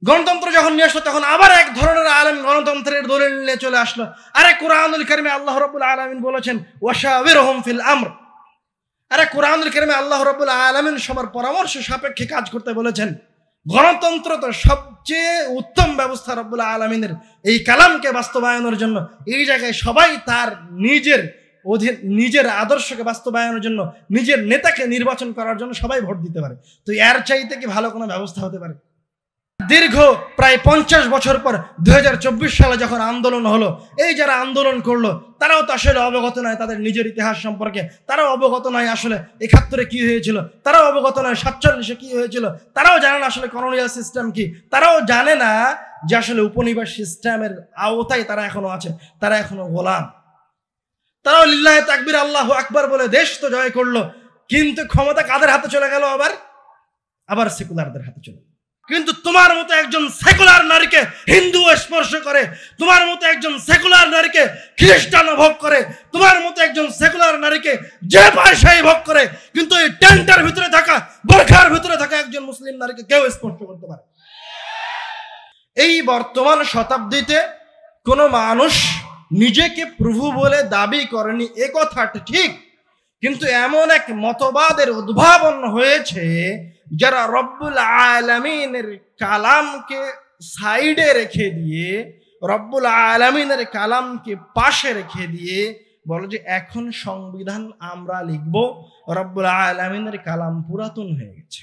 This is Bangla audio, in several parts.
গণতন্ত্র যখন নিয়ে আসলো তখন আবার এক ধরনের আলেম গণতন্ত্রের দলিল নিয়ে চলে আসলো। আরে কুরআনুল কারীমে আল্লাহ রাব্বুল আলামিন বলেছেন ওয়াশাবিরহুম ফিল আমর। আরে কুরআনুল কারীমে আল্লাহ রাব্বুল আলামিন সবার পরামর্শ সাপেক্ষে কাজ করতে বলেছেন। গণতন্ত্র তো সবচেয়ে উত্তম ব্যবস্থা রব্বুল আলামিনের এই কালামকে বাস্তবায়নের জন্য। এই জায়গায় সবাই তার নিজের আদর্শকে বাস্তবায়নের জন্য, নিজের নেতাকে নির্বাচন করার জন্য সবাই ভোট দিতে পারে। তো এর চাইতে কি ভালো কোনো ব্যবস্থা হতে পারে? দীর্ঘ প্রায় 50 বছর পর 2024 সালে যখন আন্দোলন হলো, এই যারা আন্দোলন করলো তারাও তো আসলে অবগত নয় তাদের নিজের ইতিহাস সম্পর্কে, তারাও অবগত নয় আসলে 71-এ কি হয়েছিল, তারাও অবগত নয় 47-এ কি হয়েছিল, তারাও জানে না আসলে কলোনিয়াল সিস্টেম কি, তারাও জানে না যে আসলে উপনিবেশ সিস্টেমের আওতায় তারা এখনো আছে, তারা এখনো গোলাম। তারাও লিল্লাহে তাকবীর আল্লাহু আকবার বলে দেশ তো জয় করলো, কিন্তু ক্ষমতা কাদের হাতে চলে গেল? আবার সেকুলারদের হাতে চলে গেল। কিন্তু তোমার মতো একজন সেকুলার নারীকে হিন্দু স্পর্শ করে, তোমার মতো একজন সেকুলার নারীকে খ্রিস্টান ভোগ করে, তোমার মতো একজন সেকুলার নারীকে যে পয়সাই ভোগ করে, কিন্তু এই টেন্টের ভিতরে থাকা, বোরখার ভিতরে থাকা একজন মুসলিম নারীকে কেউ স্পর্শ করতে পারে? এই বর্তমান শতাব্দীতে কোনো মানুষ নিজেকে প্রভু বলে দাবি করেনি, এ কথাটা ঠিক, কিন্তু এমন এক মতবাদের উদ্ভাবন হয়েছে যারা রব্বুল আলামিনের কালামকে সাইডে রেখে দিয়ে, রব্বুল আলামিনের কালামকে পাশে রেখে দিয়ে বলে যে এখন সংবিধান আমরা লিখব, রব্বুল আলামিনের কালাম পুরাতন হয়ে গেছে।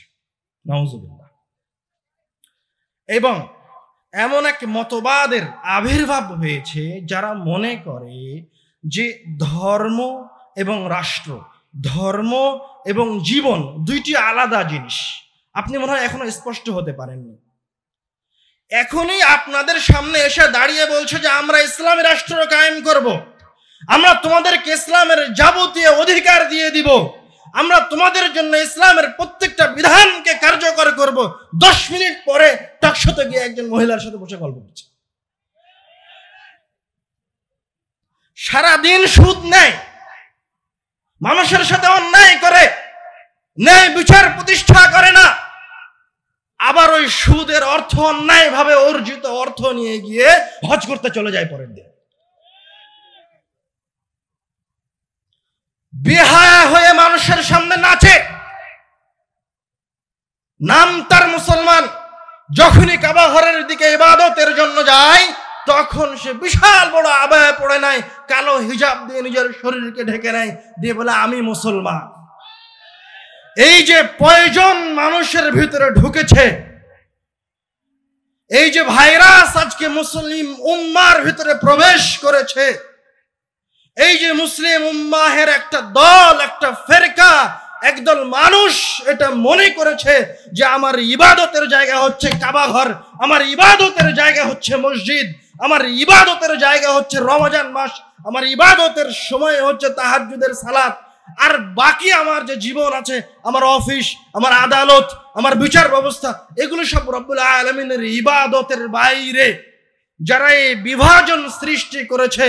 নাউজুবিল্লাহ। এবং এমন এক মতবাদের আবির্ভাব হয়েছে যারা মনে করে যে ধর্ম এবং রাষ্ট্র, ধর্ম এবং জীবন দুইটি আলাদা জিনিস। আপনি মনে হয় এখনো স্পষ্ট হতে পারেননি। এখনই আপনাদের সামনে এসে দাঁড়িয়ে বলছে যে আমরা ইসলামী রাষ্ট্র কায়েম করব, আমরা তোমাদেরকে ইসলামের যাবতীয় অধিকার দিয়ে দিব, আমরা তোমাদের জন্য ইসলামের প্রত্যেকটা বিধানকে কার্যকর করব। 10 মিনিট পরে টকশোতে গিয়ে একজন মহিলার সাথে বসে গল্প করছে, সারাদিন সুদ নেয়, মানুষের সাথে অন্যায় করে, ন্যায় বিচার প্রতিষ্ঠা করে না, আবার ওই সুদের অর্থ অন্যায় ভাবে অর্জিত অর্থ নিয়ে গিয়ে হজ করতে চলে যায় পরের দিন। বেহায়া হয়ে মানুষের সামনে নাচে, নাম তার মুসলমান, যখনই কাবা ঘরের দিকে ইবাদতের জন্য যায় তখন সে বিশাল বড় আবায়া পড়ে নেয়, কালো হিজাব দিয়ে নিজের শরীরকে ঢেকে নেয়, দিয়ে বলে আমি মুসলমান। এই যে পয়জন মানুষের ভিতরে ঢুকেছে, এই যে ভাইরাস আজকে মুসলিম উম্মার ভিতরে প্রবেশ করেছে, এই যে মুসলিম উম্মাহের একটা দল, একটা ফেরকা, একদল মানুষ এটা মনে করেছে যে আমার ইবাদতের জায়গা হচ্ছে কাবা ঘর, আমার ইবাদতের জায়গা হচ্ছে মসজিদ, আমার ইবাদতের জায়গা হচ্ছে রমজান মাস, আমার ইবাদতের সময় হচ্ছে তাহাজ্জুদের সালাত, আর বাকি আমার যে জীবন আছে, আমার অফিস, আমার আদালত, আমার বিচার ব্যবস্থা, এগুলো সব রব্বুল আলামিনের ইবাদতের বাইরে। যারা এই বিভাজন সৃষ্টি করেছে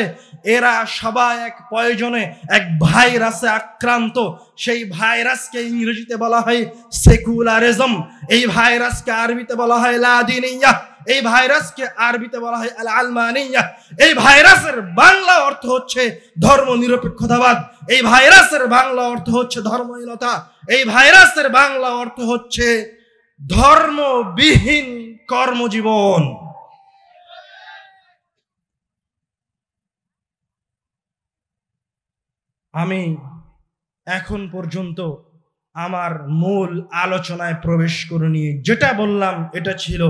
এরা সবাই এক পয়জনে, এক ভাইরাসে আক্রান্ত। সেই ভাইরাসকে ইংরেজিতে বলা হয় সেকুলারিজম, এই ভাইরাসকে আরবিতে বলা হয় লাদিনিয়া, এই ভাইরাসকে আরবিতে বলা হয় আল আলমানিয়া। এই ভাইরাসের বাংলা অর্থ হচ্ছে ধর্ম নিরপেক্ষতাবাদ, এই ভাইরাসের বাংলা অর্থ হচ্ছে ধর্মহীনতা, এই ভাইরাসের বাংলা অর্থ হচ্ছে ধর্মবিহীন কর্মজীবন। আমি এখন পর্যন্ত আমার মূল আলোচনায় প্রবেশ করিনি। যেটা বললাম এটা ছিল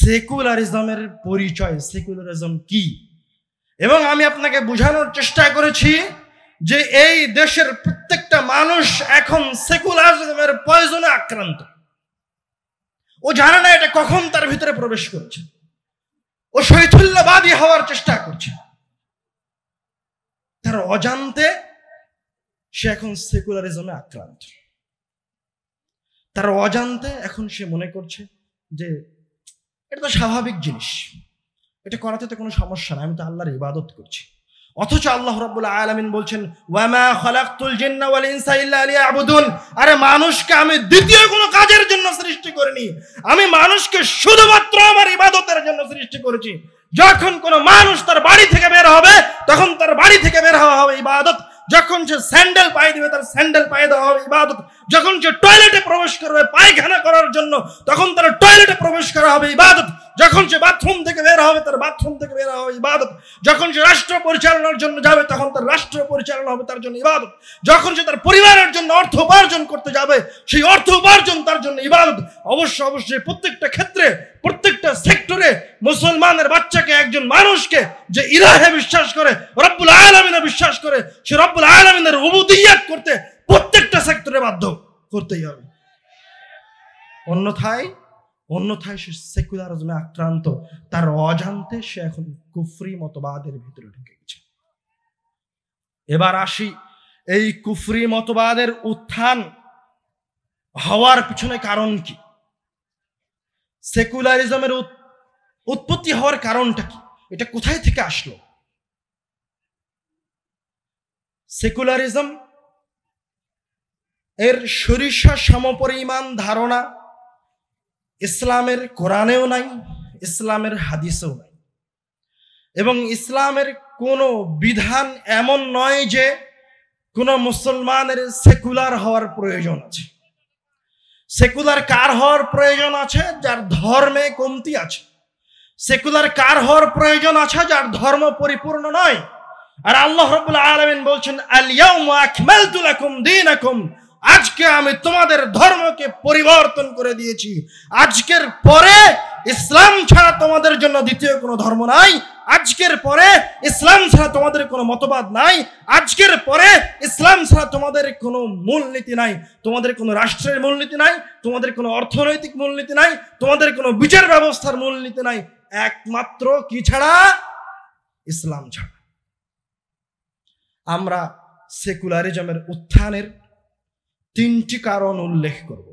সেকুলারিজমের পরিচয়, সেকুলারিজম কি, এবং আমি আপনাকে বোঝানোর চেষ্টা করেছি যে এই দেশের প্রত্যেকটা মানুষ এখন সেকুলারিজমের পয়জনে আক্রান্ত। ও জানে না এটা কখন তার ভিতরে প্রবেশ করছে, ও শৈথল্যবাদী হওয়ার চেষ্টা করছে, তার অজান্তে সে এখন সেকুলারিজমে আক্রান্ত। তার অজান্তে এখন সে মনে করছে যে এটা তো স্বাভাবিক জিনিস, এটা করাতে তো কোনো সমস্যা না, আমি তো আল্লাহর ইবাদত করছি। অথচ আল্লাহ রাব্বুল আলামিন বলছেন ওয়ামা খালাকতুল জিন্না ওয়াল ইনসা ইল্লা লিয়াবুদুন, আরে মানুষকে আমি দ্বিতীয় কোনো কাজের জন্য সৃষ্টি করিনি, আমি মানুষকে শুধুমাত্র আমার ইবাদতের জন্য সৃষ্টি করেছি। যখন কোনো মানুষ তার বাড়ি থেকে বের হবে তখন তার বাড়ি থেকে বের হওয়া হবে ইবাদত, যখন সে স্যান্ডেল পায়ে দিবে তার স্যান্ডেল পায়ে দেওয়া হবে ইবাদত, যখন সে টয়লেটে প্রবেশ করবে পায়খানা করার জন্য তখন তার টয়লেটে প্রবেশ করা হবে ইবাদত, যখন সে বাথরুম থেকে বের হবে তার বাথরুম থেকে বের হবে ইবাদত, যখন সে রাষ্ট্র পরিচালনার জন্য যাবে তখন তার রাষ্ট্র পরিচালনা হবে তার জন্য ইবাদত, যখন সে তার পরিবারের জন্য অর্থ উপার্জন করতে যাবে সেই অর্থ উপার্জন তার জন্য ইবাদত। অবশ্যই প্রত্যেকটা ক্ষেত্রে প্রত্যেকটা সেক্টরে মুসলমানের বাচ্চাকে, একজন মানুষকে যে ইলাহে বিশ্বাস করে, রব্বুল আলামিনে বিশ্বাস করে, সে রব্বুল আলামিনের উবুদিয়্যাত করতে প্রত্যেকটা সেক্টরে বাধ্য করতেই হবে। অন্যথায় সে সেকুলারিজমে আক্রান্ত, তার অজান্তে সে এখন কুফরি মতবাদের ভিতরে ঢুকে গেছে। এবার আসি এই কুফরি মতবাদের উত্থান হওয়ার পিছনে কারণ কি, সেকুলারিজমের উৎপত্তি হওয়ার কারণটা কি, এটা কোথায় থেকে আসলো? সেকুলারিজম এর সরিষা সমপরিমাণ ধারণা ইসলামের কোরআনেও নাই, ইসলামের হাদিসেও নাই, এবং ইসলামের কোনো বিধান এমন নয় যে কোনো মুসলমানের সেকুলার হওয়ার প্রয়োজন আছে। সেকুলার কার হওয়ার প্রয়োজন আছে? যার ধর্মে কমতি আছে। সেকুলার কার হওয়ার প্রয়োজন আছে? যার ধর্ম পরিপূর্ণ নয়। আর আল্লাহ রাব্বুল আলামিন বলছেন আল ইয়াউমা আকমালতু লাকুম দীনাকুম, আজকে আমি তোমাদের ধর্মকে পরিবর্তন করে দিয়েছি। আজকের পরে ইসলাম ছাড়া তোমাদের জন্য দ্বিতীয় কোনো ধর্ম নাই, আজকের পরে ইসলাম ছাড়া তোমাদের কোনো মতবাদ নাই, আজকের পরে ইসলাম ছাড়া তোমাদের কোনো মূলনীতি নাই, তোমাদের কোনো রাষ্ট্রের মূলনীতি নাই, তোমাদের কোনো অর্থনৈতিক মূলনীতি নাই, তোমাদের কোনো বিচার ব্যবস্থার মূলনীতি নাই, একমাত্র কি ছাড়া? ইসলাম ছাড়া। আমরা সেকুলারিজমের উত্থানের তিনটি কারণ উল্লেখ করব।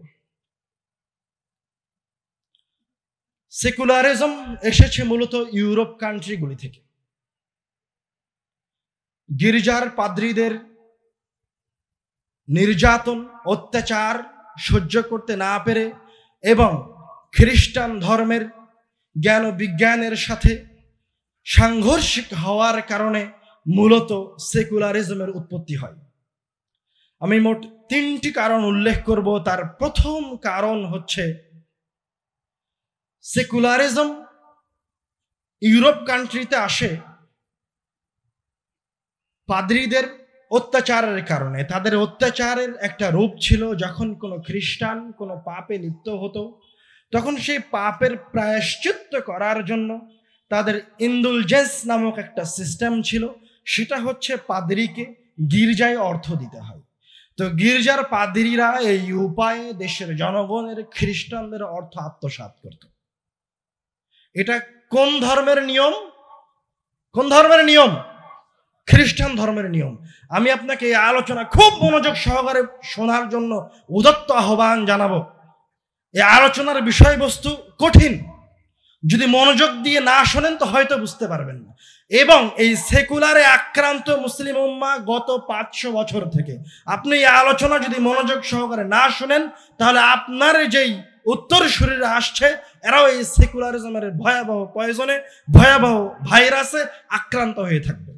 সেকুলারিজম এসেছে মূলত ইউরোপ কান্ট্রিগুলি থেকে। গির্জার পাদ্রীদের নির্যাতন অত্যাচার সহ্য করতে না পেরে এবং খ্রিস্টান ধর্মের জ্ঞান ও বিজ্ঞানের সাথে সাংঘর্ষিক হওয়ার কারণে মূলত সেকুলারিজমের উৎপত্তি হয়। আমি মোট তিনটি কারণ উল্লেখ করব। তার প্রথম কারণ হচ্ছে সেকুলারিজম ইউরোপ কান্ট্রিতে আসে পাদ্রীদের অত্যাচারের কারণে। তাদের অত্যাচারের একটা রূপ ছিল, যখন কোনো খ্রিস্টান কোনো পাপে লিপ্ত হতো তখন সেই পাপের প্রায়শ্চিত্ত করার জন্য তাদের ইন্ডুলজেন্স নামক একটা সিস্টেম ছিল। সেটা হচ্ছে পাদ্রীকে গির্জায় অর্থ দিতে হয়। তো গির্জার পাদ্রীরা এই উপায়ে দেশের জনগণের খ্রিস্টানদের অর্থ আত্মসাৎ করত। এটা কোন ধর্মের নিয়ম? কোন ধর্মের নিয়ম? খ্রিস্টান ধর্মের নিয়ম। আমি আপনাকে এই আলোচনা খুব মনোযোগ সহকারে শোনার জন্য উদাত্ত আহ্বান জানাবো। এই আলোচনার বিষয়বস্তু কঠিন, যদি মনোযোগ দিয়ে না শোনেন তো হয়তো বুঝতে পারবেন না। এবং এই সেকুলারে আক্রান্ত মুসলিম উম্মাহ গত 500 বছর থেকে আপনি এই আলোচনা যদি মনোযোগ সহকারে না শোনেন তাহলে আপনার যেই উত্তর শরীরে আসছে এরাও এই সেকুলারিজমের ভয়াবহ পয়জনে, ভয়াবহ ভাইরাসে আক্রান্ত হয়ে থাকবে।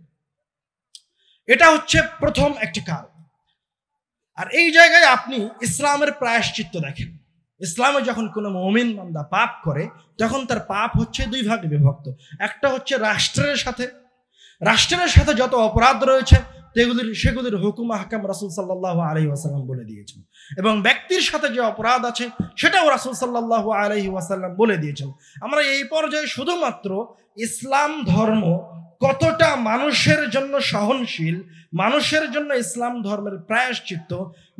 এটা হচ্ছে প্রথম একটি কারণ। আর এই জায়গায় আপনি ইসলামের প্রায়শ্চিত্ত দেখেন। ইসলামে যখন কোনো মুমিন বান্দা পাপ করে তখন তার পাপ হচ্ছে দুই ভাগে বিভক্ত। একটা হচ্ছে রাষ্ট্রের সাথে যত অপরাধ রয়েছে সেগুলির হুকুম আহকাম রাসূল সাল্লাল্লাহু আলাইহি ওয়াসাল্লাম বলে দিয়েছেন, এবং ব্যক্তির সাথে যে অপরাধ আছে সেটাও রাসূল সাল্লাল্লাহু আলাইহি ওয়াসাল্লাম বলে দিয়েছেন। আমরা এই পর্যায়ে শুধুমাত্র ইসলাম ধর্ম কতটা মানুষের জন্য সহনশীল, মানুষের জন্য ইসলাম ধর্মের প্রায়শ্চিত্ত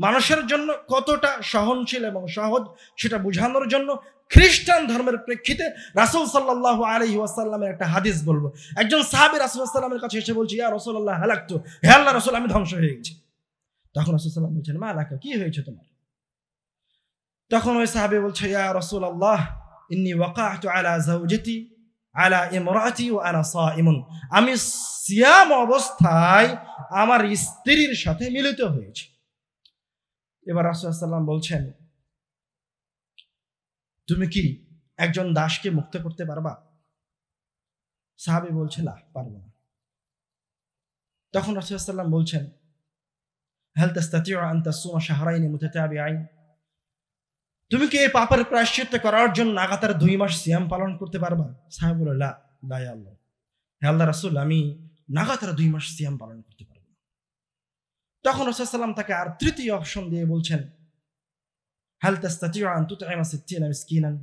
মানুষের জন্য কতটা সহনশীল এবং সহজ সেটা বোঝানোর জন্য খ্রিস্টান ধর্মের প্রেক্ষিতে রাসূল সাল্লাল্লাহু আলাইহি ওয়াসাল্লামের একটা হাদিস বলবো। একজন সাহাবী রাসূল সাল্লাল্লাহু আলাইহি ওয়াসাল্লামের কাছে এসে বলছে, ইয়া রাসূলুল্লাহ হালাকতু, হে আল্লাহর রাসূল আমি ধ্বংস হয়ে গেছি। তখন রাসূল সাল্লাল্লাহু আলাইহি ওয়াসাল্লাম বলছেন, মা লাকা, কি হয়েছে তোমার? তখন ওই সাহাবী বলছে, ইয়া রাসূলুল্লাহ ইন্নী ওয়াকাഅতু আলা যাওজাতি আলা ইমরাতি ওয়া আনা সাইমুন, আমি সিয়াম অবস্থায় আমার স্ত্রীর সাথে মিলিত হয়েছে। এবার রাসূলুল্লাহ সাল্লাল্লাহু আলাইহি ওয়াসাল্লাম বলছেন, তুমি কি একজন দাসকে মুক্ত করতে পারবা? সাহাবী বলছে, না, পারবো না। তখন রাসূলুল্লাহ সাল্লাল্লাহু আলাইহি ওয়াসাল্লাম বলছেন, হাল তাস্তাতিউ আন তাসুমা শাহরাইন মুতাতাবিআইন, তুমি কি এই পাপের প্রায়শ্চিত্ত করার জন্য লাগাতার 2 মাস সিয়াম পালন করতে পারবা? সাহাবী বলল, লা ইয়া আল্লাহ, হে আল্লাহর রাসূল, আমি লাগাতার 2 মাস সিয়াম পালন করতে পারবো না। তখন রাসূলুল্লাহ সাল্লাল্লাহু আলাইহি ওয়াসাল্লাম তাকে আর তৃতীয় অপশন দিয়ে বলছেন, হাল তাস্তাতিউ আন তুতঈমা 60 মিসকিনান,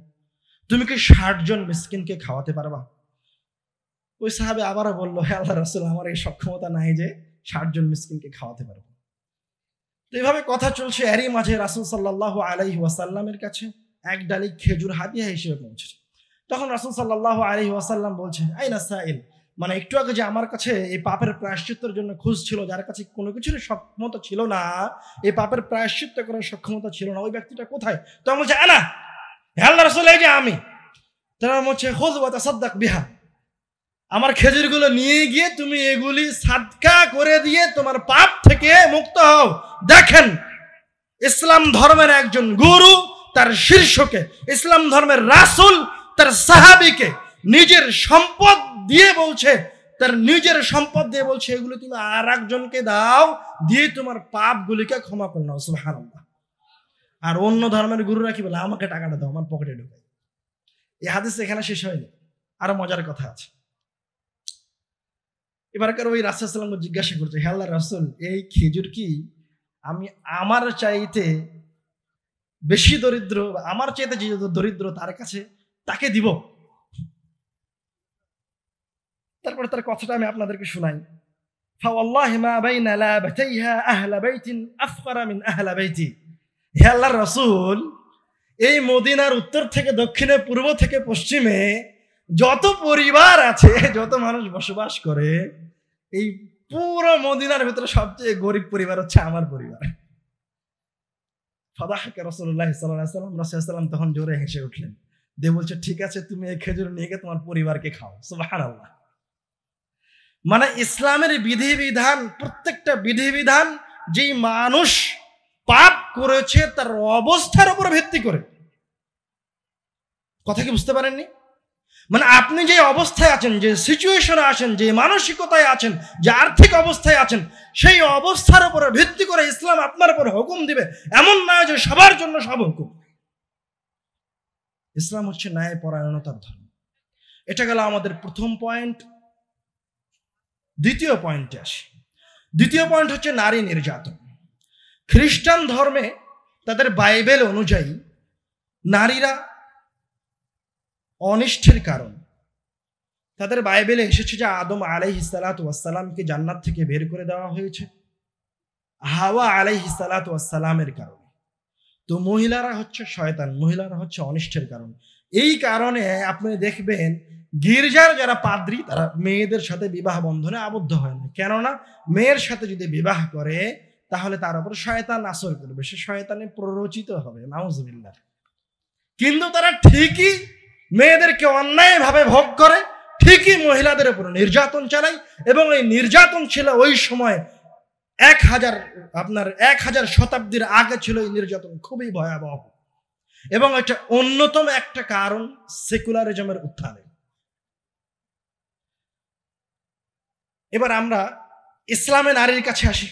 তুমি কি 60 জন মিসকিনকে খাওয়াতে পারবা? ওই সাহাবী আবারও বলল, হে আল্লাহর রাসূল, আমার এই সক্ষমতা নাই যে 60 জন মিসকিনকে খাওয়াতে পারবো। তো এইভাবে কথা চলছে। এরই মাঝে রাসূল সাল্লাল্লাহু আলাইহি ওয়াসাল্লামের কাছে এক ডালি খেজুর হাদিয়া হিসেবে পৌঁছেছে। তখন রাসূল সাল্লাল্লাহু আলাইহি ওয়াসাল্লাম বলছে, আইনা সাইল, মানে একটু আগে যে আমার কাছে এই পাপের প্রায়শ্চিত্তের জন্য খুঁজছিল, যার কাছে কোনো কিছুর সক্ষমতা ছিল না, এই পাপের প্রায়শ্চিত্ত করার সক্ষমতা ছিল না, ওই ব্যক্তিটা কোথায়? তখন বলছে, আনা, হে আল্লাহর রাসূল, এই যে আমি। তারা বলছে, খুয ওয়া তাসাদ্দাক বিহা, আমার খেজুরগুলো নিয়ে গিয়ে তুমি এগুলি সাদকা করে দিয়ে তোমার পাপ থেকে মুক্ত হও। দেখেন, ইসলাম ধর্মের একজন গুরু তার শীর্ষকে, ইসলাম ধর্মের রাসূল তার সাহাবীকে নিজের সম্পদ দিয়ে বলছে, তার নিজের সম্পদ দিয়ে বলছে, এগুলো তুমি আর একজনকে দাও, দিয়ে তোমার পাপগুলিকে ক্ষমা করে নাও। সুবহানাল্লাহ। আর অন্য ধর্মের গুরুরা কি বলে, আমাকে টাকাটা দাও, আমার পকেটে ঢোকাই। এই হাদিস এখানে শেষ হয়নি, আরো মজার কথা আছে। এবারকার ওই রাসূল সাল্লাল্লাহু আলাইহি ওয়াসাল্লাম জিজ্ঞাসা করছে, হে আল্লাহর রাসূল, এই খেজুর কি আমি আমার চাইতে বেশি দরিদ্র, আমার চাইতে যে দরিদ্র তার কাছে তাকে দিব? তারপরে তার কথাটা আমি আপনাদেরকে শোনাই। ফাওয়াল্লাহি মা বাইনা লাবাতাইহা আহলা বাইতিন আফকারা মিন আহলা বাইতি। হে আল্লাহর রাসূল, এই মদিনার উত্তর থেকে দক্ষিণে, পূর্ব থেকে পশ্চিমে যত পরিবার আছে, যত মানুষ বসবাস করে, এই পুরো মদিনার ভিতরে সবচেয়ে গরিব পরিবার হচ্ছে আমার পরিবার। ফাদাহাকা রাসূলুল্লাহ সাল্লাল্লাহু আলাইহি ওয়াসাল্লাম, রাসূলুল্লাহ সাল্লাল্লাহু আলাইহি ওয়াসাল্লাম তখন জোরে হেসে উঠলেন, দিয়ে বলছে, ঠিক আছে, তুমি এই খেজুর নিয়ে গিয়ে তোমার পরিবারকে খাও। সুবহানাল্লাহ। মানে ইসলামের বিধিবিধান, প্রত্যেকটা বিধিবিধান যেই মানুষ পাপ করেছে তার অবস্থার উপর ভিত্তি করে। কথা কি বুঝতে পারেননি? মানে আপনি যে অবস্থায় আছেন, যে সিচুয়েশনে আছেন, যে মানসিকতায় আছেন, যে আর্থিক অবস্থায় আছেন, সেই অবস্থার উপরে ভিত্তি করে ইসলাম আপনার উপর হুকুম দিবে, এমন না যে সবার জন্য সব হুকুম। ইসলাম হচ্ছে ন্যায় পরায়ণতার ধর্ম। এটা গেল আমাদের প্রথম পয়েন্ট। দ্বিতীয় পয়েন্টে আসি। দ্বিতীয় পয়েন্ট হচ্ছে নারী নির্যাতন। খ্রিস্টান ধর্মে তাদের বাইবেল অনুযায়ী নারীরা অনিষ্টের কারণ। তাদের বাইবেলে এসেছে যে আদম আলাইহিস সালাতু ওয়াস সালামকে জান্নাত থেকে বের করে দেওয়া হয়েছে হাওয়া আলাইহিস সালাতু ওয়াস সালামের কারণে। তো মহিলারা হচ্ছে শয়তান, মহিলারা হচ্ছে অনিষ্টের কারণ। এই কারণে আপনি দেখবেন গির্জার যারা পাদ্রী তারা মেয়েদের সাথে বিবাহ বন্ধনে আবদ্ধ হয় না, কেননা মেয়ের সাথে যদি বিবাহ করে তাহলে তার উপর শয়তান আসর করবে, সে শয়তানে প্ররোচিত হবে, নাউজুবিল্লাহ। কিন্তু তারা ঠিকই মেয়েদেরকে অন্যায়ভাবে ভোগ করে, ঠিকই মহিলাদের উপর নির্যাতন চালায়, এবং এই নির্যাতন ছিল ওই সময় 1000 শতাব্দীর আগে ছিল এই নির্যাতন খুবই ভয়াবহ, এবং এটা অন্যতম একটা কারণ সেকুলারিজমের উত্থানে। এবার আমরা ইসলামে নারীর কাছে আসি।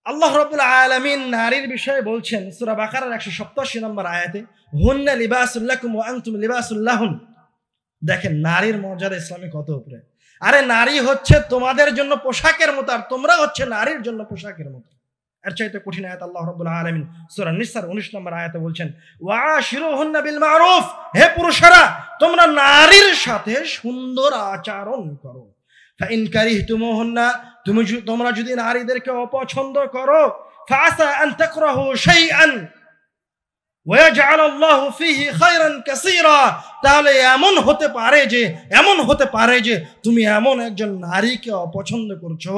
আল্লাহ রাব্বুল আলামিন নারীর বিষয়ে বলছেন সূরা বাকারার 187 নম্বর আয়াতে, হুন্না লিবাসুল লাকুম ওয়া আনতুম লিবাসুল লাহুন। দেখেন নারীর মর্যাদা ইসলামে কত উপরে। আরে নারী হচ্ছে তোমাদের জন্য পোশাকের মতো, আর তোমরা হচ্ছে নারীর জন্য পোশাকের মতো। এর চাইতে কঠিন আয়াত আল্লাহ রাব্বুল আলামিন সূরা নিসার 19 নম্বর আয়াতে বলছেন, ওয়াশিরুহুন্না বিল মারুফ। হে পুরুষেরা, তোমরা নারীর সাথে সুন্দর আচরণ করো। ফাইন কারিহতুমুহুন্না, তোমরা যদি নারীদেরকে অপছন্দ করো, ফাআসা আন তাকরাহু শাইআন ওয়া ইয়াজআলাল্লাহু ফীহি খায়রান কাসীরা, তাহলে এমন হতে পারে যে তুমি এমন একজন নারীকে অপছন্দ করছো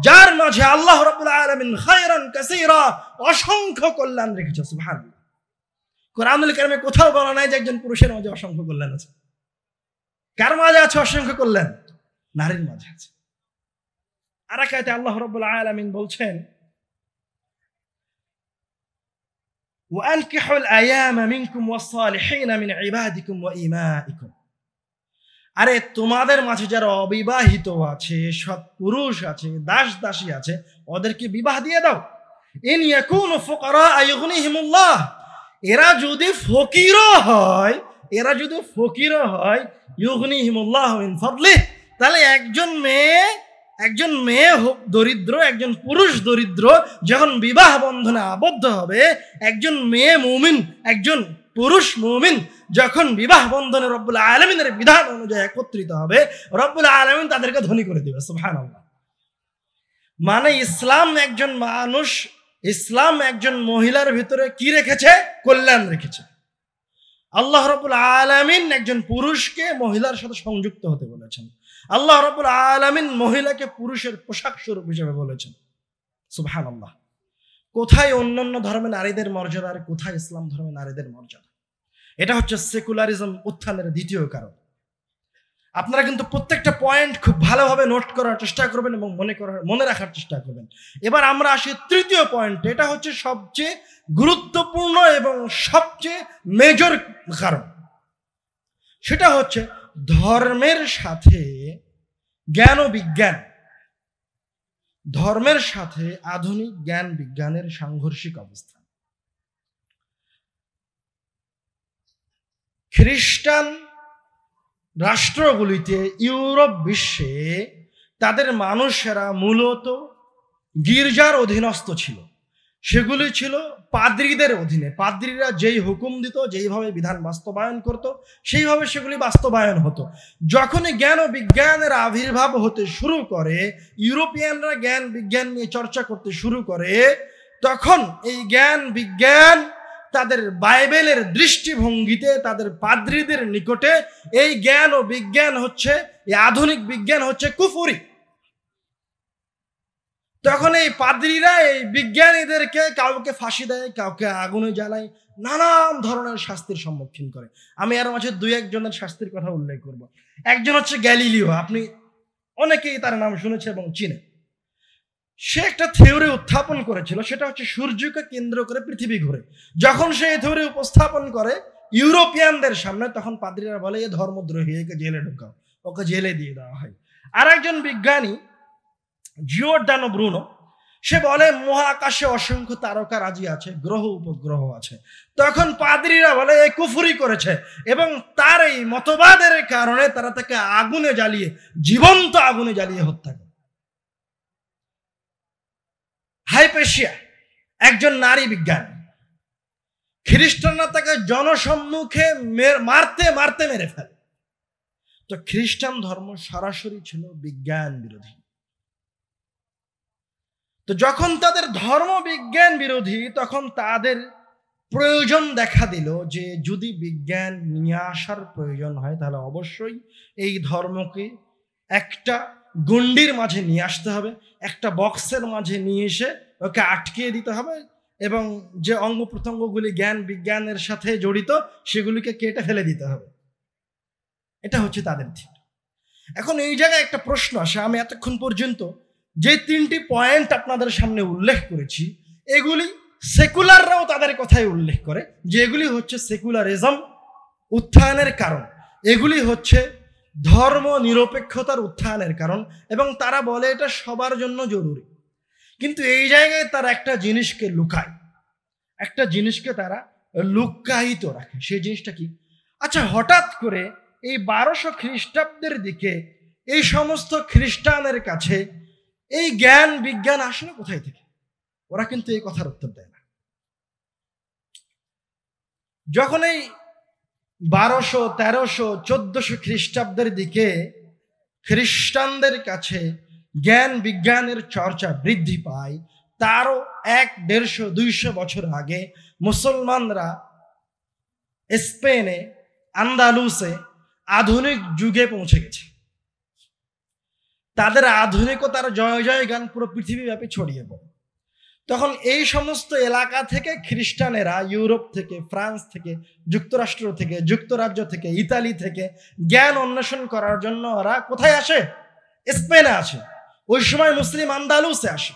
যার মাঝে আল্লাহ রাব্বুল আলামিন খায়রান কাসীরা, অসংখ্য কল্যাণ রেখেছে। সুবহানাল্লাহ। কোরআনুল কারীমে কোথাও বলা নাই যে একজন পুরুষের মাঝে অসংখ্য কল্যাণ আছে। কার মাঝে আছে অসংখ্য কল্যাণ? নারীর মাঝে আছে। আর এক আয়াতে আল্লাহ রাব্বুল আলামিন বলছেন, وأنكحوا الأيام منكم والصالحين من عبادكم وإمائكم। আরে তোমাদের মাঝে যারা অবিবাহিত আছে, সৎ পুরুষ আছে, দাস দাসী আছে, ওদেরকে বিবাহ দিয়ে দাও। ইন ইয়াকুনু ফুকারা ইউগনিহিমুল্লাহ, এরা যদি ফকিরও হয় ইউগনিহিমুল্লাহ মিন ফাদলিহ, তাহলে একজন মেয়ে হোক দরিদ্র, একজন পুরুষ দরিদ্র, যখন বিবাহ বন্ধনে আবদ্ধ হবে, একজন মেয়ে মুমিন, একজন পুরুষ মুমিন যখন বিবাহ বন্ধনে রব্বুল আলামিনের বিধান অনুযায়ী একত্রিত হবে, রব্বুল আলামিন তাদেরকে ধনী করে দেবে। সুবহানাল্লাহ। মানে ইসলাম একজন মহিলার ভিতরে কি রেখেছে? কল্যাণ রেখেছে। আল্লাহ রাব্বুল আলামিন একজন পুরুষকে মহিলার সাথে সংযুক্ত হতে বলেছেন। আল্লাহ রাব্বুল আলামিন মহিলাকে পুরুষের পোশাক স্বরূপ হিসেবে বলেছেন। সুবহানাল্লাহ। কোথায় অন্যান্য ধর্মে নারীদের মর্যাদা আর কোথায় ইসলাম ধর্মে নারীদের মর্যাদা? এটা হচ্ছে সেকুলারিজম উত্থানের দ্বিতীয় কারণ। আপনারা কিন্তু প্রত্যেকটা পয়েন্ট খুব ভালোভাবে নোট করার চেষ্টা করবেন এবং মনে রাখার চেষ্টা করবেন। এবার আমরা আসি তৃতীয় পয়েন্ট। এটা হচ্ছে সবচেয়ে গুরুত্বপূর্ণ এবং সবচেয়ে মেজর কারণ। সেটা হচ্ছে ধর্মের সাথে জ্ঞান ও বিজ্ঞান, ধর্মের সাথে আধুনিক জ্ঞান বিজ্ঞানের সাংঘর্ষিক অবস্থা। খ্রিস্টান রাষ্ট্রগুলিতে, ইউরোপ বিশ্বে তাদের মানুষেরা মূলত গির্জার অধীনস্থ ছিল। সেগুলি ছিল পাদ্রীদের অধীনে। পাদ্রীরা যেই হুকুম দিত, যেইভাবে বিধান বাস্তবায়ন করত, সেইভাবে সেগুলি বাস্তবায়ন হতো। যখনই জ্ঞান ও বিজ্ঞানের আবির্ভাব হতে শুরু করে, ইউরোপিয়ানরা জ্ঞান বিজ্ঞান নিয়ে চর্চা করতে শুরু করে, তখন এই জ্ঞান বিজ্ঞান তাদের বাইবেলের দৃষ্টিভঙ্গিতে, তাদের পাদ্রীদের নিকটে এই জ্ঞান ও বিজ্ঞান হচ্ছে, এই আধুনিক বিজ্ঞান হচ্ছে কুফরি। তখন এই পাদ্রীরা এই বিজ্ঞানীদেরকে কাউকে ফাঁসি দেয়, কাউকে আগুনে জ্বালায়, নানান ধরনের শাস্তির সম্মুখীন করে। আমি এর মাঝে দুই একজনের শাস্তির কথা উল্লেখ করব। একজন হচ্ছে গ্যালিলিও। আপনি অনেকেই তার নাম শুনেছে এবং চিনে। সে একটা থিওরি উত্থাপন করেছিল, সেটা হচ্ছে সূর্যকে কেন্দ্র করে পৃথিবী ঘুরে। যখন সে এই থিওরি উপস্থাপন করে ইউরোপিয়ানদের সামনে, তখন পাদ্রীরা বলে, এ ধর্মদ্রোহী, একে জেলে ঢুকাও, ওকে জেলে দিয়ে দেওয়া হয়। আর একজন বিজ্ঞানী জিওর্দানো ব্রুনো, সে বলে মহাকাশে অসংখ্য তারকারাজি আছে, গ্রহ উপগ্রহ আছে। তখন পাদ্রীরা বলে এ কুফরি করেছে, এবং তার এই মতবাদের কারণে তারা তাকে আগুনে জ্বালিয়ে, জীবন্ত আগুনে জ্বালিয়ে হত্যা করে। হাইপেশিয়া একজন নারী বিজ্ঞানী, খ্রিস্টানরা তাকে জনসম্মুখে মারতে মারতে মেরে ফেলে। তো খ্রিস্টান ধর্ম সরাসরি ছিল বিজ্ঞান বিরোধী। তো যখন তাদের ধর্ম বিজ্ঞান বিরোধী, তখন তাদের প্রয়োজন দেখা দিল যে যদি বিজ্ঞান নিয়ে আসার প্রয়োজন হয়, তাহলে অবশ্যই এই ধর্মকে একটা গণ্ডির মাঝে নিয়ে আসতে হবে, একটা বক্সের মাঝে নিয়ে এসে ওকে আটকিয়ে দিতে হবে, এবং যে অঙ্গ প্রত্যঙ্গগুলি জ্ঞান বিজ্ঞানের সাথে জড়িত সেগুলিকে কেটে ফেলে দিতে হবে। এটা হচ্ছে তাদের ঠিক। এখন এই জায়গায় একটা প্রশ্ন আসে। আমি এতক্ষণ পর্যন্ত যে তিনটি পয়েন্ট আপনাদের সামনে উল্লেখ করেছি, এগুলি সেকুলাররাও তাদের কথাই উল্লেখ করে যে এগুলি হচ্ছে সেকুলারিজম উত্থানের কারণ, এগুলি হচ্ছে ধর্ম নিরপেক্ষতার উত্থানের কারণ, এবং তারা বলে এটা সবার জন্য জরুরি। কিন্তু এই জায়গায় তারা একটা জিনিসকে লুকায়, একটা জিনিসকে তারা লুকায়িত রাখে। সেই জিনিসটা কি? আচ্ছা, হঠাৎ করে এই 1200 খ্রিস্টাব্দের দিকে এই সমস্ত খ্রিস্টানের কাছে এই জ্ঞান বিজ্ঞান আসলে কোথায় থেকে? ওরা কিন্তু এই কথার উত্তর দেয় না। যখন এই 1200, 1300, 1400 খ্রিস্টাব্দের দিকে খ্রিস্টানদের কাছে জ্ঞান বিজ্ঞানের চর্চা বৃদ্ধি পায়, তারও 100, 150, 200 বছর আগে মুসলমানরা স্পেনে, আন্দালুসে আধুনিক যুগে পৌঁছে গেছে। তাদের আধুনিকতার জয় জয় গান পুরো পৃথিবীব্যাপী ছড়িয়ে পড়ে। তখন এই সমস্ত এলাকা থেকে খ্রিস্টানেরা ইউরোপ থেকে, ফ্রান্স থেকে, যুক্তরাষ্ট্র থেকে, যুক্তরাজ্য থেকে, ইতালি থেকে জ্ঞান অন্বেষণ করার জন্য ওরা কোথায় আসে? স্পেনে আছে, ওই সময় মুসলিম আন্দালুসে আসে।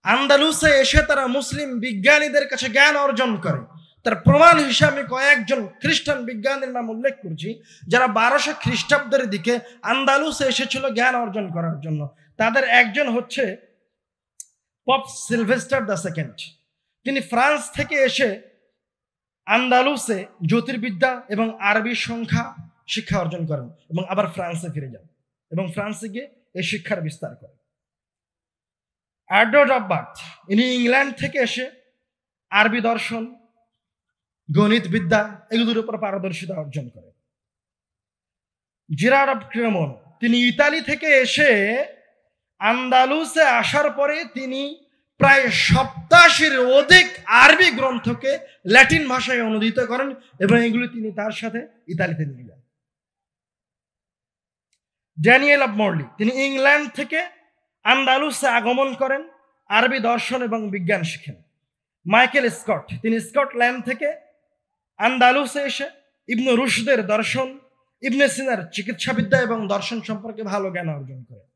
আন্দালুসে এসে তারা মুসলিম বিজ্ঞানীদের কাছে জ্ঞান অর্জন করে। তার প্রমাণ হিসাবে কয়েকজন খ্রিস্টান বিজ্ঞানীর নাম উল্লেখ করছি, যারা 1200 খ্রিস্টাব্দের দিকে আন্দালুসে এসেছিল জ্ঞান অর্জন করার জন্য। তাদের একজন হচ্ছে পপ সিলভেস্টার দ্য সেকেন্ড। তিনি ফ্রান্স থেকে এসে আন্দালুসে জ্যোতির্বিদ্যা এবং আরবি সংখ্যা শিক্ষা অর্জন করেন এবং আবার ফ্রান্সে ফিরে যান এবং ফ্রান্সে গিয়ে এই শিক্ষার বিস্তার করেন। এডওয়ার্ড অফ বার্থ, ইনি ইংল্যান্ড থেকে এসে আরবি দর্শন, গণিত বিদ্যা এগুলোর উপর পারদর্শিতা অর্জন করেন। জিরার্ড অফ ক্রেমন, তিনি ইতালি থেকে এসে আন্দালুসে আসার পরে তিনি প্রায় 87-র অধিক আরবি গ্রন্থকে ল্যাটিন ভাষায় অনুদিত করেন এবং এগুলি তিনি তার সাথে ইতালিতে নিয়ে যান। ড্যানিয়েল অফ মর্লি, তিনি ইংল্যান্ড থেকে আন্দালুসে আগমন করেন, আরবি দর্শন এবং বিজ্ঞান শিখেন। মাইকেল স্কট, তিনি স্কটল্যান্ড থেকে আন্দালুসে এসে ইবনে রুশদের দর্শন, ইবনে সিনার চিকিৎসাবিদ্যা এবং দর্শন সম্পর্কে ভালো জ্ঞান অর্জন করেন।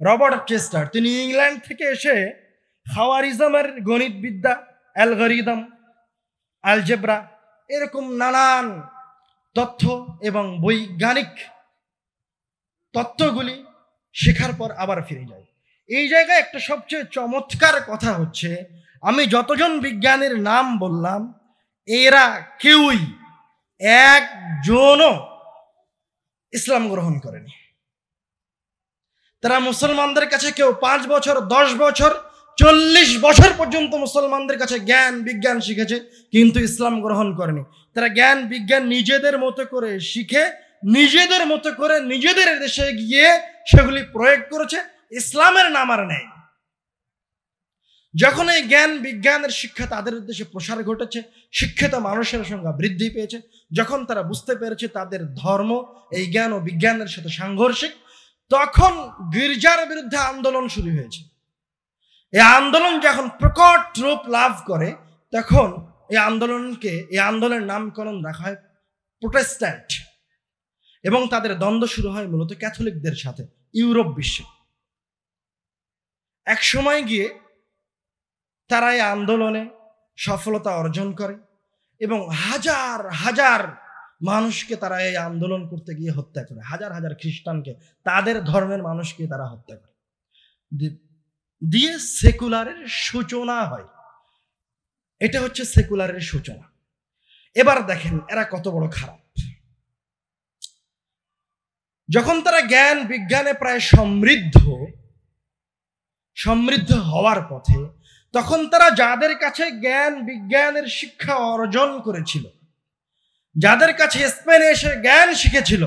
রবার্ট চেস্টার, তিনি ইংল্যান্ড থেকে এসে খাওয়ারিজমের গণিত বিদ্যা, অ্যালগরিদম, আলজেব্রা এরকম নানান তথ্য এবং বৈজ্ঞানিক তত্ত্বগুলি শেখার পর আবার ফিরে যায়। এই জায়গায় একটা সবচেয়ে চমৎকার কথা হচ্ছে, আমি যতজন বিজ্ঞানীর নাম বললাম এরা কেউই একজনও ইসলাম গ্রহণ করেনি। তারা মুসলমানদের কাছে কেউ 5 বছর, 10 বছর, 40 বছর পর্যন্ত মুসলমানদের কাছে জ্ঞান বিজ্ঞান শিখেছে, কিন্তু ইসলাম গ্রহণ করেনি। তারা জ্ঞান বিজ্ঞান নিজেদের মতো করে শিখে, নিজেদের মতো করে নিজেদের দেশে গিয়ে সেগুলি প্রয়োগ করেছে, ইসলামের নাম আর নেই। যখন এই জ্ঞান বিজ্ঞানের শিক্ষা তাদের দেশে প্রসার ঘটেছে, শিক্ষিত মানুষের সংখ্যা বৃদ্ধি পেয়েছে, যখন তারা বুঝতে পেরেছে তাদের ধর্ম এই জ্ঞান ও বিজ্ঞানের সাথে সাংঘর্ষিক, তখন গির্জার বিরুদ্ধে আন্দোলন শুরু হয়েছে। এই আন্দোলন যখন প্রকট রূপ লাভ করে, তখন এই আন্দোলনের নামকরণ রাখা হয় প্রোটেস্ট্যান্ট এবং তাদের দ্বন্দ্ব শুরু হয় মূলত ক্যাথলিকদের সাথে ইউরোপ বিশ্বে। এক সময় গিয়ে তারা এই আন্দোলনে সফলতা অর্জন করে এবং হাজার হাজার মানুষকে তারা এই আন্দোলন করতে গিয়ে হত্যা করে, হাজার হাজার খ্রিস্টানকে, তাদের ধর্মের মানুষকে তারা হত্যা করে দিয়ে সেকুলারের সূচনা হয়। এটা হচ্ছে সেকুলারের সূচনা। এবার দেখেন এরা কত বড় খারাপ। যখন তারা জ্ঞান বিজ্ঞানে প্রায় সমৃদ্ধ হওয়ার পথে, তখন তারা যাদের কাছে জ্ঞান বিজ্ঞানের শিক্ষা অর্জন করেছিল, যাদের কাছে স্পেনে এসে জ্ঞান শিখেছিল,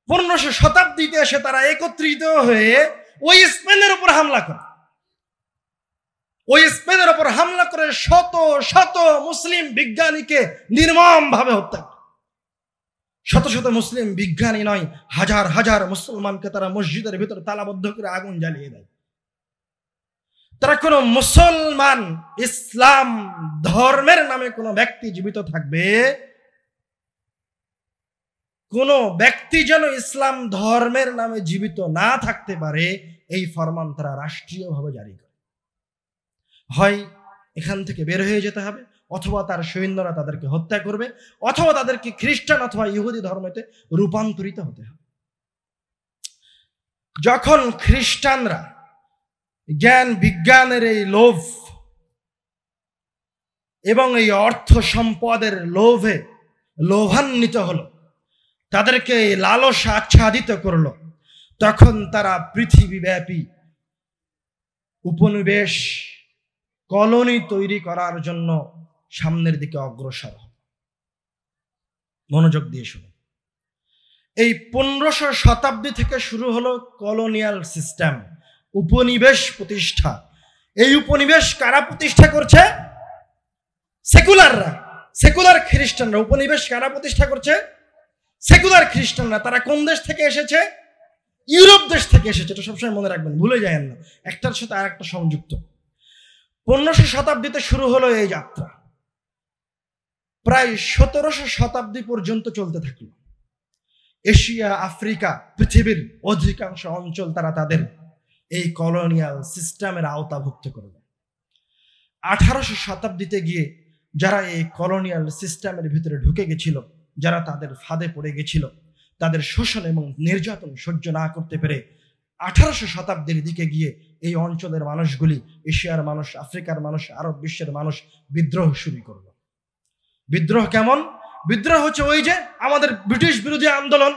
1500 শতাব্দীতে এসে তারা একত্রিত হয়ে ওই স্পেনের উপর হামলা করে। ওই স্পেনের উপর হামলা করে শত শত মুসলিম বিজ্ঞানীকে নির্মম ভাবে হত্যা করে। শত শত মুসলিম বিজ্ঞানী নয়, হাজার হাজার মুসলমানকে তারা মসজিদের ভিতরে তালাবদ্ধ করে আগুন জ্বালিয়ে দেয়। তারা কোনো মুসলমান ইসলাম ধর্মের নামে কোনো ব্যক্তি জীবিত থাকবে, কোনো ব্যক্তি যেন ইসলাম ধর্মের নামে জীবিত না থাকতে পারে, এই ফরমান তারা রাষ্ট্রীয়ভাবে জারি করে। হয় এখান থেকে বের হয়ে যেতে হবে, অথবা তার সৈন্যরা তাদেরকে হত্যা করবে, অথবা তাদেরকে খ্রিস্টান অথবা ইহুদি ধর্মেতে রূপান্তরিত হতে হবে। যখন খ্রিস্টানরা জ্ঞান বিজ্ঞানের এই লোভ এবং এই অর্থ সম্পদের লোভে লোভান্বিত হলো, তাদেরকে লালসা আচ্ছাদিত করলো, তখন তারা পৃথিবীব্যাপী উপনিবেশ কলোনি তৈরি করার জন্য সামনের দিকে অগ্রসর হবে। মনোযোগ দিয়ে শুনুন। এই 1500 শতাব্দী থেকে শুরু হলো কলোনিয়াল সিস্টেম, উপনিবেশ প্রতিষ্ঠা। এই উপনিবেশ কারা প্রতিষ্ঠা করছে? সেকুলাররা, সেকুলার খ্রিস্টানরা। উপনিবেশ কারা প্রতিষ্ঠা করছে? সেকুলার খ্রিস্টানরা। তারা কোন দেশ থেকে এসেছে? ইউরোপ দেশ থেকে এসেছে। এটা সবসময় মনে রাখবেন, ভুলে যায়েন না, একটার সাথে আর একটা সংযুক্ত। 1500 শতাব্দীতে শুরু হলো এই যাত্রা, প্রায় 1700 শতাব্দী পর্যন্ত চলতে থাকলো। এশিয়া, আফ্রিকা, পৃথিবীর অধিকাংশ অঞ্চল তারা তাদের এই কলোনিয়াল সিস্টেমের আওতাভুক্ত করবে। 1800 শতাব্দীতে গিয়ে যারা এই কলোনিয়াল সিস্টেমের ভিতরে ঢুকে গেছিল, যারা তাদের ফাঁদে পড়ে গেছিল, তাদের শোষণ এবং নির্যাতন সহ্য না করতে পেরে 1800 শতাব্দীর দিকে গিয়ে এই অঞ্চলের মানুষগুলি, এশিয়ার মানুষ, আফ্রিকার মানুষ, আরব বিশ্বের মানুষ বিদ্রোহ শুরু করলো। বিদ্রোহ কেমন? বিদ্রোহ হচ্ছে ওই যে আমাদের ব্রিটিশ বিরোধী আন্দোলন,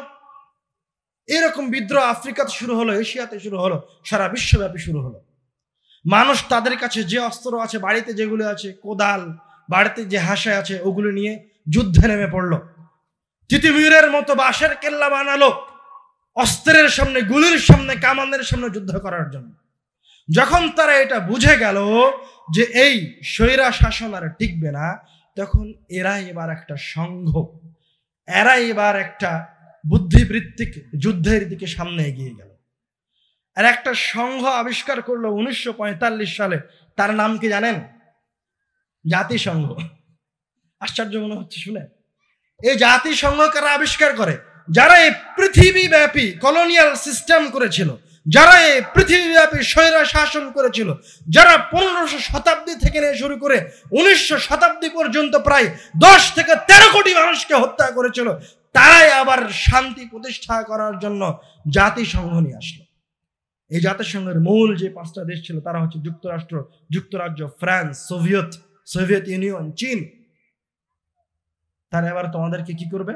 এরকম বিদ্রোহ আফ্রিকাতে শুরু হলো, এশিয়াতে শুরু হলো, সারা বিশ্বব্যাপী শুরু হলো। মানুষ তাদের কাছে যে অস্ত্র আছে, বাড়িতে যেগুলো আছে, কোদাল, বাড়িতে যে হাসা আছে, ওগুলো নিয়ে যুদ্ধে নেমে পড়লো। তিতুমিরের মতো বাঁশের কেল্লা বানালো অস্ত্রের সামনে, গুলির সামনে, কামানের সামনে যুদ্ধ করার জন্য। যখন তারা এটা বুঝে গেল যে এই স্বৈরা শাসন আর টিকবে না, তখন এরা এবার একটা সংঘ, এরা এবার একটা বুদ্ধিবৃত্তিক যুদ্ধের দিকে সামনে এগিয়ে গেল। আর একটা সংঘ আবিষ্কার করলো 1945 সালে। তার নাম কি জানেন? জাতিসংঘ। আশ্চর্য মনে হচ্ছে শুনে। এই জাতিসংঘ কারা আবিষ্কার করে? যারা এই পৃথিবীব্যাপী কলোনিয়াল সিস্টেম করেছিল, যারা এই পৃথিবীব্যাপী স্বৈরা শাসন করেছিল, যারা 1500 শতাব্দী থেকে নিয়ে শুরু করে 1900 শতাব্দী পর্যন্ত প্রায় 10 থেকে 13 কোটি মানুষকে হত্যা করেছিল, তারাই আবার শান্তি প্রতিষ্ঠা করার জন্য জাতিসংঘ নিয়ে আসলো। এই জাতিসংঘের মূল যে 5টা দেশ ছিল তারা হচ্ছে যুক্তরাষ্ট্র, যুক্তরাজ্য, ফ্রান্স, সোভিয়েত ইউনিয়ন, চীন। তারা এবার তোমাদেরকে কি করবে?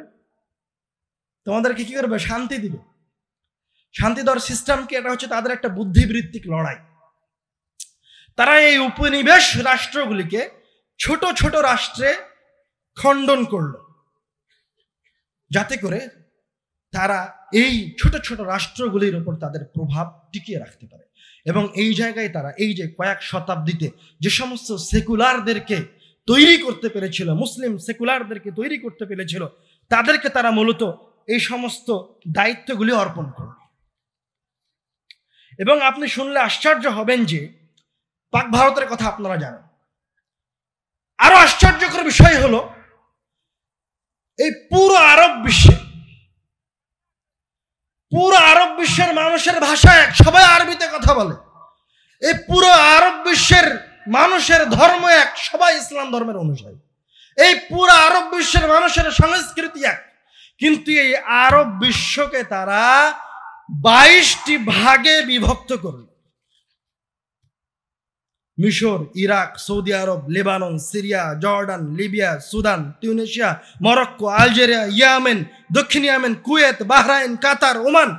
শান্তি দিবে। শান্তি দেওয়ার সিস্টেম কি? এটা হচ্ছে তাদের একটা বুদ্ধিবৃত্তিক লড়াই। তারা এই উপনিবেশ রাষ্ট্রগুলিকে ছোট ছোট রাষ্ট্রে খণ্ডন করলো, যাতে করে তারা এই ছোট ছোট রাষ্ট্রগুলির উপর তাদের প্রভাব টিকিয়ে রাখতে পারে। এবং এই জায়গায় তারা এই যে কয়েক শতাব্দীতে যে সমস্ত সেকুলারদেরকে তৈরি করতে পেরেছিল, মুসলিম সেকুলারদেরকে তৈরি করতে পেরেছিল, তাদেরকে তারা মূলত এই সমস্ত দায়িত্বগুলি অর্পণ করল। এবং আপনি শুনলে আশ্চর্য হবেন যে পাক ভারতের কথা আপনারা জানেন। আরো আশ্চর্যকর বিষয় হলো, এই পুরো আরব বিশ্বের মানুষের ভাষা এক, সবাই আরবিতে কথা বলে। এই পুরো আরব বিশ্বের মানুষের ধর্ম এক, সবাই ইসলাম ধর্মের অনুসারী। এই পুরো আরব বিশ্বের মানুষের সংস্কৃতি এক, কিন্তু এই আরব বিশ্বকে তারা 22টি ভাগে বিভক্ত করল। মিশর, Iraq, Saudi Arab, Lebanon, Syria, Jordan, Libya, Sudan, Tunisia, Morocco, Algeria, Yemen, দক্ষিণ Yemen, Kuwait, Bahrain, Qatar, Oman,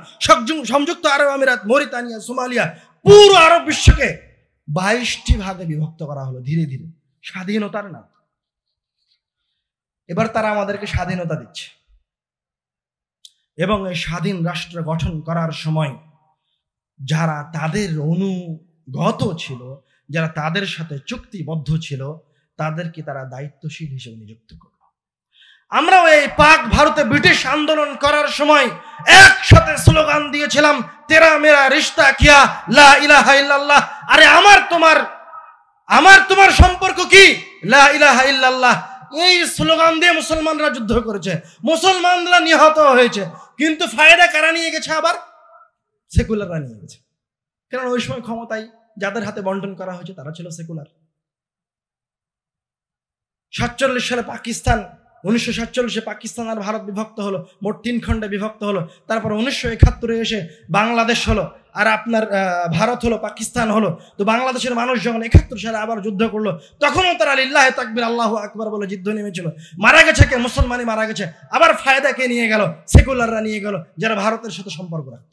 সংযুক্ত আরব আমিরাত, মরিতানিয়া, সোমালিয়া, পুরো আরব বিশ্বকে 22টি ভাগে বিভক্ত করা হলো ধীরে ধীরে, স্বাধীনতার নাম। এবার তারা আমাদেরকে স্বাধীনতা দিচ্ছে, এবং এই স্বাধীন রাষ্ট্র গঠন করার সময় যারা তাদের অনুগত ছিল, যারা তাদের সাথে চুক্তিবদ্ধ ছিল, তাদেরকে তারা দায়িত্বশীল হিসেবে নিযুক্ত করল। আমরাও এই পাক ভারতে ব্রিটিশ আন্দোলন করার সময় একসাথে স্লোগান দিয়েছিলাম, তেরা মেরা রিশতা কিয়া লা ইলাহা ইল্লাল্লাহ। আরে আমার তোমার সম্পর্ক কি? লা ইলাহা ইল্লাল্লাহ। এই স্লোগান দিয়ে মুসলমানরা যুদ্ধ করেছে, মুসলমানরা নিহত হয়েছে, কিন্তু ফায়দা কারা নিয়ে গেছে? আবার সেকুলাররা নিয়ে গেছে। কারণ ওই সময় ক্ষমতায় যাদের হাতে বন্টন করা হয়েছে তারা ছিল সেকুলার। 47 সালে পাকিস্তান, 1947 পাকিস্তান আর ভারত বিভক্ত হলো, মোট 3 খণ্ডে বিভক্ত হলো। তারপর 1971 এসে বাংলাদেশ হলো, আর আপনার ভারত হলো, পাকিস্তান হলো। তো বাংলাদেশের মানুষ যখন 71 সালে আবার যুদ্ধ করলো, তখনও তারা লিল্লাহে তাকবীর আল্লাহু আকবার বলে যুদ্ধ নেমেছিল। মারা গেছে কে? মুসলমানই মারা গেছে। আবার ফায়দা কে নিয়ে গেল? সেকুলাররা নিয়ে গেল, যারা ভারতের সাথে সম্পর্ক রাখত।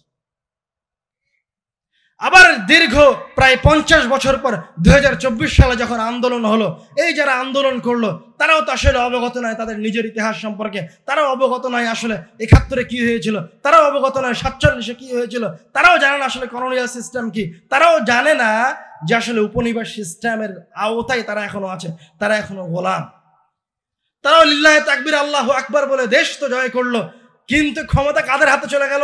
আবার দীর্ঘ প্রায় 50 বছর পর 2024 সালে যখন আন্দোলন হলো, এই যারা আন্দোলন করলো তারাও তো আসলে অবগত নয় তাদের নিজের ইতিহাস সম্পর্কে, তারাও অবগত নয় আসলে 71 কি হয়েছিল, তারাও অবগত নয় 47 কি হয়েছিল, তারাও জানে না আসলে কলোনিয়াল সিস্টেম কি, তারাও জানে না যে আসলে উপনিবেশ সিস্টেমের আওতায় তারা এখনো আছে, তারা এখনো গোলাম। তারাও লিল্লাহে তাকবীর আল্লাহু আকবার বলে দেশ তো জয় করলো, কিন্তু ক্ষমতা কাদের হাতে চলে গেল?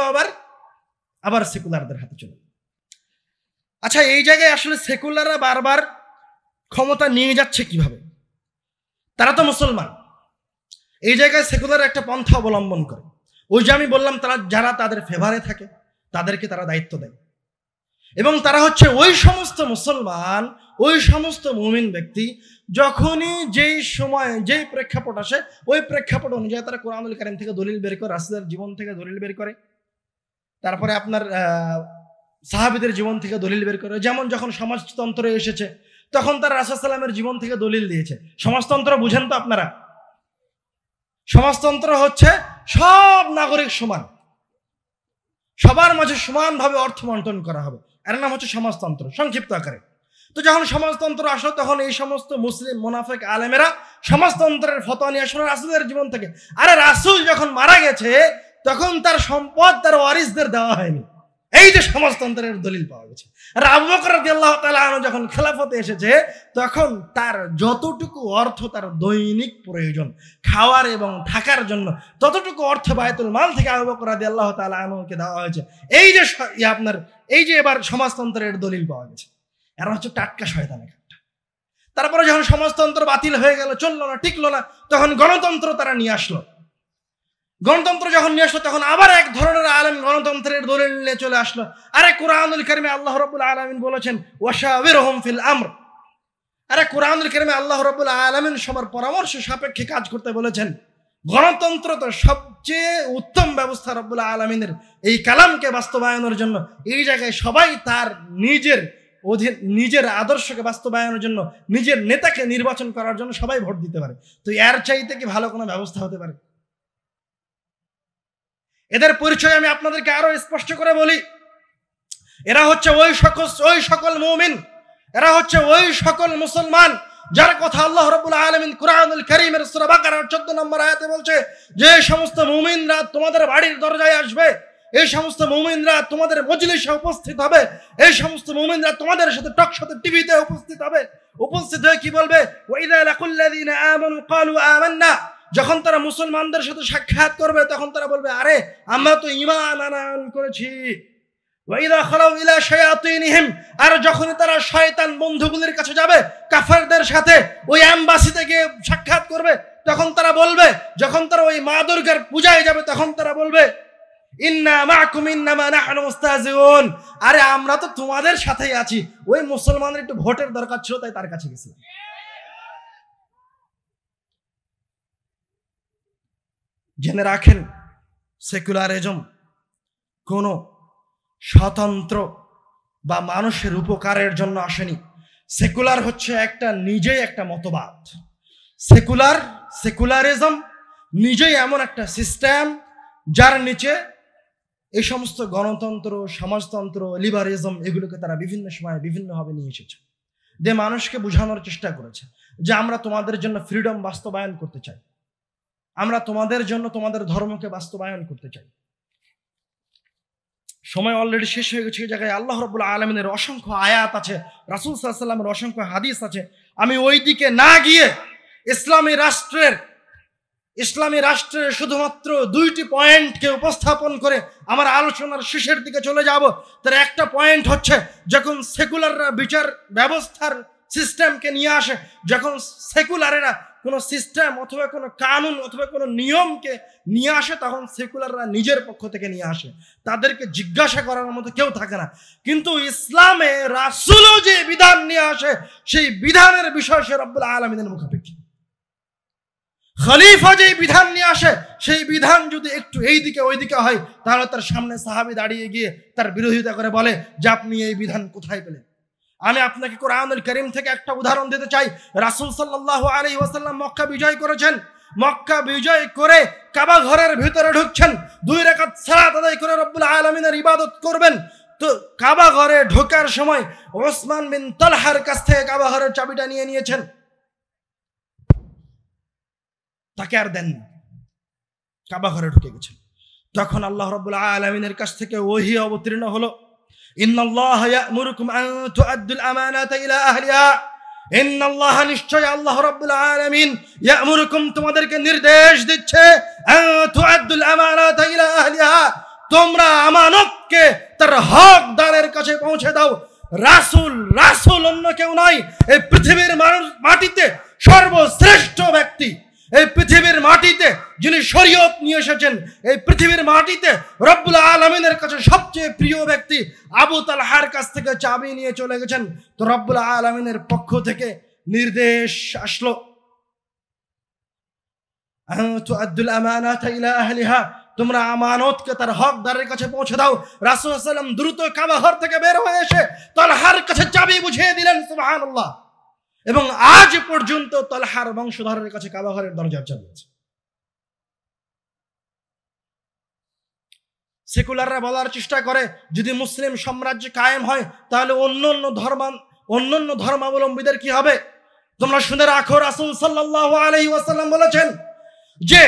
আবার সেকুলারদের হাতে চলে গেল। আচ্ছা, এই জায়গায় আসলে সেকুলাররা বারবার ক্ষমতা নিয়ে যাচ্ছে কিভাবে? তারা তো মুসলমান। এই জায়গায় সেকুলার একটা পন্থা অবলম্বন করে। ওই যে আমি বললাম তারা যারা তাদের ফেভারে থাকে তাদেরকে তারা দায়িত্ব দেয়, এবং তারা হচ্ছে ওই সমস্ত মুসলমান, ওই সমস্ত মুমিন ব্যক্তি যখনই যেই সময় যেই প্রেক্ষাপট আসে ওই প্রেক্ষাপট অনুযায়ী তারা কোরআনুল কারীম থেকে দলিল বের করে, রাসূলের জীবন থেকে দলিল বের করে, তারপরে আপনার সাহাবীদের জীবন থেকে দলিল বের করে। যেমন যখন সমাজতন্ত্র এসেছে তখন তারা রাসূল সাল্লাল্লাহু আলাইহি ওয়াসাল্লামের জীবন থেকে দলিল দিয়েছে। সমাজতন্ত্র বুঝেন তো আপনারা? সমাজতন্ত্র হচ্ছে সব নাগরিক সমান, সবার মাঝে সমানভাবে অর্থ বন্টন করা হবে, এর নাম হচ্ছে সমাজতন্ত্র সংক্ষিপ্ত আকারে। তো যখন সমাজতন্ত্র আসলো তখন এই সমস্ত মুসলিম মুনাফিক আলেমেরা সমাজতন্ত্রের ফতোয়া নিয়ে আসলো রাসূলের জীবন থেকে। আরে রাসূল যখন মারা গেছে তখন তার সম্পদ তার ওয়ারিসদের দেওয়া হয়নি, এই যে সমাজতন্ত্রের দলিল পাওয়া গেছে। আর আবু বকর রাদিয়াল্লাহু তাআলা আনহু যখন খেলাফতে এসেছে তখন তার যতটুকু অর্থ তার দৈনিক প্রয়োজন খাওয়ার এবং থাকার জন্য ততটুকু অর্থ বায়তুল মাল থেকে আবু বকর রাদিয়াল্লাহু তাআলা আনহুকে দেওয়া হয়েছে। এই যে আপনার এই যে এবার সমাজতন্ত্রের দলিল পাওয়া গেছে, এরা হচ্ছে টাটকা শয়তান একটা। তারপরে যখন সমাজতন্ত্র বাতিল হয়ে গেল, চললো না, টিকলো না, তখন গণতন্ত্র তারা নিয়ে আসলো। গণতন্ত্র যখন নিয়ে আসলো তখন আবার এক ধরনের আলেম গণতন্ত্রের দলিল নিয়ে চলে আসলো। আরে কোরআনুল কারীমে আল্লাহ রাব্বুল আলামিন বলেছেন ওয়াশাবিরহুম ফিল আমর। আরে কোরআনুল কারীমে আল্লাহ রাব্বুল আলামিন সবার পরামর্শ সাপেক্ষে কাজ করতে বলেছেন। গণতন্ত্র তো সবচেয়ে উত্তম ব্যবস্থা রব্বুল আলামিনের এই কালামকে বাস্তবায়নের জন্য। এই জায়গায় সবাই তার নিজের আদর্শকে বাস্তবায়নের জন্য, নিজের নেতাকে নির্বাচন করার জন্য সবাই ভোট দিতে পারে। তো এর চাইতে কি ভালো কোনো ব্যবস্থা হতে পারে? এদের পরিচয় আমি আপনাদেরকে আরো স্পষ্ট করে বলি। এরা হচ্ছে ওই সকল মুমিন, এরা হচ্ছে ওই সকল মুসলমান যার কথা আল্লাহ রাব্বুল আলামিন কুরআনুল কারীমের সূরা বাকারার 14 নম্বর আয়াতে বলছে যে সমস্ত মুমিনরা তোমাদের বাড়ির দরজায় আসবে, এই সমস্ত মুমিনরা তোমাদের মজলিসে উপস্থিত হবে, এই সমস্ত মুমিনরা তোমাদের সাথে টকশোতে টিভিতে উপস্থিত হবে। উপস্থিত হয়ে কি বলবে? ওয়াইদা লাকুল্লাযিনা আমানু ক্বালু আমান্না। যখন তারা মুসলমানদের সাথে সাক্ষাৎ করবে তখন তারা বলবে আরে আমরা তো ঈমান আনয়ন করেছি। ওয়াইদা খালাউ ইলা শায়াতিনহিম। আর যখন তারা শয়তান বন্ধুগুলির কাছে যাবে কাফেরদের সাথে, ওই এমবাসিতে গিয়ে সাক্ষাৎ করবে, তখন তারা বলবে, যখন তারা ওই মা দুর্গার পূজায় যাবে তখন তারা বলবে ইন্না মাআকুম ইন্নামা নাহনু মুস্তাহজিউন। আরে আমরা তো তোমাদের সাথেই আছি। ওই মুসলমানের একটু ভোটের দরকার ছিল তাই তার কাছে গেছে। জেনে রাখেন, সেকুলারিজম কোনো স্বতন্ত্র বা মানুষের উপকারের জন্য আসেনি। সেকুলার হচ্ছে নিজেই একটা মতবাদ। সেকুলারিজম নিজেই এমন একটা সিস্টেম যার নিচে এই সমস্ত গণতন্ত্র, সমাজতন্ত্র, লিবারিজম এগুলোকে তারা বিভিন্ন সময় বিভিন্নভাবে নিয়ে এসেছে। যে মানুষকে বোঝানোর চেষ্টা করেছে যে আমরা তোমাদের জন্য ফ্রিডম বাস্তবায়ন করতে চাই, আমরা তোমাদের জন্য তোমাদের ধর্মকে বাস্তবায়ন করতে চাই। সময় অলরেডি শেষ হয়ে গেছে। এই জায়গায় আল্লাহ রাব্বুল আলামিনের অসংখ্য আয়াত আছে, রাসূল সাল্লাল্লাহু আলাইহি ওয়াসাল্লামের অসংখ্য হাদিস আছে। আমি ওই দিকে না গিয়ে ইসলামী রাষ্ট্রের শুধুমাত্র 2টি পয়েন্টকে উপস্থাপন করে আমার আলোচনার শেষের দিকে চলে যাব। তার একটা পয়েন্ট হচ্ছে যখন সেকুলাররা বিচার ব্যবস্থার সিস্টেমকে নিয়ে আসে, যখন সেকুলারেরা কোনো সিস্টেম অথবা কোনো কানুন অথবা কোনো নিয়মকে নিয়ে আসে তখন সেকুলাররা নিজের পক্ষ থেকে নিয়ে আসে, তাদেরকে জিজ্ঞাসা করার মতো কেউ থাকে না। কিন্তু ইসলামে রাসূলও যে বিধান নিয়ে আসে সেই বিধানের বিষয় সে রব্বুল আলামিনের মুখাপেক্ষী। খলিফা যে বিধান নিয়ে আসে সেই বিধান যদি একটু এইদিকে ওইদিকে হয় তাহলে তার সামনে সাহাবী দাঁড়িয়ে গিয়ে তার বিরোধিতা করে বলে যে আপনি এই বিধান কোথায় পেলেন। আমি আপনাকে কোরআনুল কারীম থেকে একটা উদাহরণ দিতে চাই। রাসূল সাল্লাল্লাহু আলাইহি ওয়াসাল্লাম মক্কা বিজয় করেছেন। মক্কা বিজয় করে কাবা ঘরের ভিতরে ঢুকছেন, 2 রাকাত সালাত আদায় করে রব্বুল আলামিনের ইবাদত করবেন। তো কাবা ঘরে ঢোকার সময় ওসমান বিন তালহার কাছ থেকে কাবা ঘরের চাবিটা নিয়ে নিয়েছেন, তাকে আর দেন না, কাবা ঘরে ঢুকে গেছেন। তখন আল্লাহ রাব্বুল আলামিনের কাছ থেকে ওহী অবতীর্ণ হলো, ইন্নাল্লাহা ইয়া'মুরুকুম আন তুআদ্দুল আমানাতা ইলা আহলিহা। ইন্নাল্লাহ, নিশ্চয় আল্লাহ রাব্বুল আলামিন, ইয়া'মুরুকুম, তোমাদেরকে নির্দেশ দিচ্ছে, আন তুআদ্দুল আমানাতা ইলা আহলিহা, তোমরা আমানতকে তার হকদারের কাছে পৌঁছে দাও। রাসূল অন্য কেউ নয়, এই পৃথিবীর মাটিতে সর্বশ্রেষ্ঠ ব্যক্তি, এই পৃথিবীর মাটিতে যিনি শরীয়ত নিয়ে এসেছেন, এই পৃথিবীর মাটিতে রব্বুল আলামিনের কাছে সবচেয়ে প্রিয় ব্যক্তি আবু তালহার কাছ থেকে চাবি নিয়ে চলে গেছেন। তো রব্বুল আলামিনের পক্ষ থেকে নির্দেশ আসলো, তুআদ্দুল আমানাতা ইলা আহলিহা, তোমরা আমানতকে তার হকদারের কাছে পৌঁছে দাও। রাসূল সাল্লাল্লাহু আলাইহি ওয়াসাল্লাম দ্রুত কাবা ঘর থেকে বের হয়ে এসে তালহার কাছে চাবি বুঝিয়ে দিলেন। সুবহানাল্লাহ। এবং আজ পর্যন্ত তালহার বংশধরের কাছে কাবা ঘরের দরজা চাবি আছে। সেকুলাররা বলার চেষ্টা করে যদি মুসলিম সাম্রাজ্য কায়েম হয় তাহলে অন্যান্য ধর্মাবলম্বীদের কি হবে? তোমরা শুনে রাখো, রাসূল সাল্লাল্লাহু আলাইহি ওয়াসাল্লাম বলেছেন যে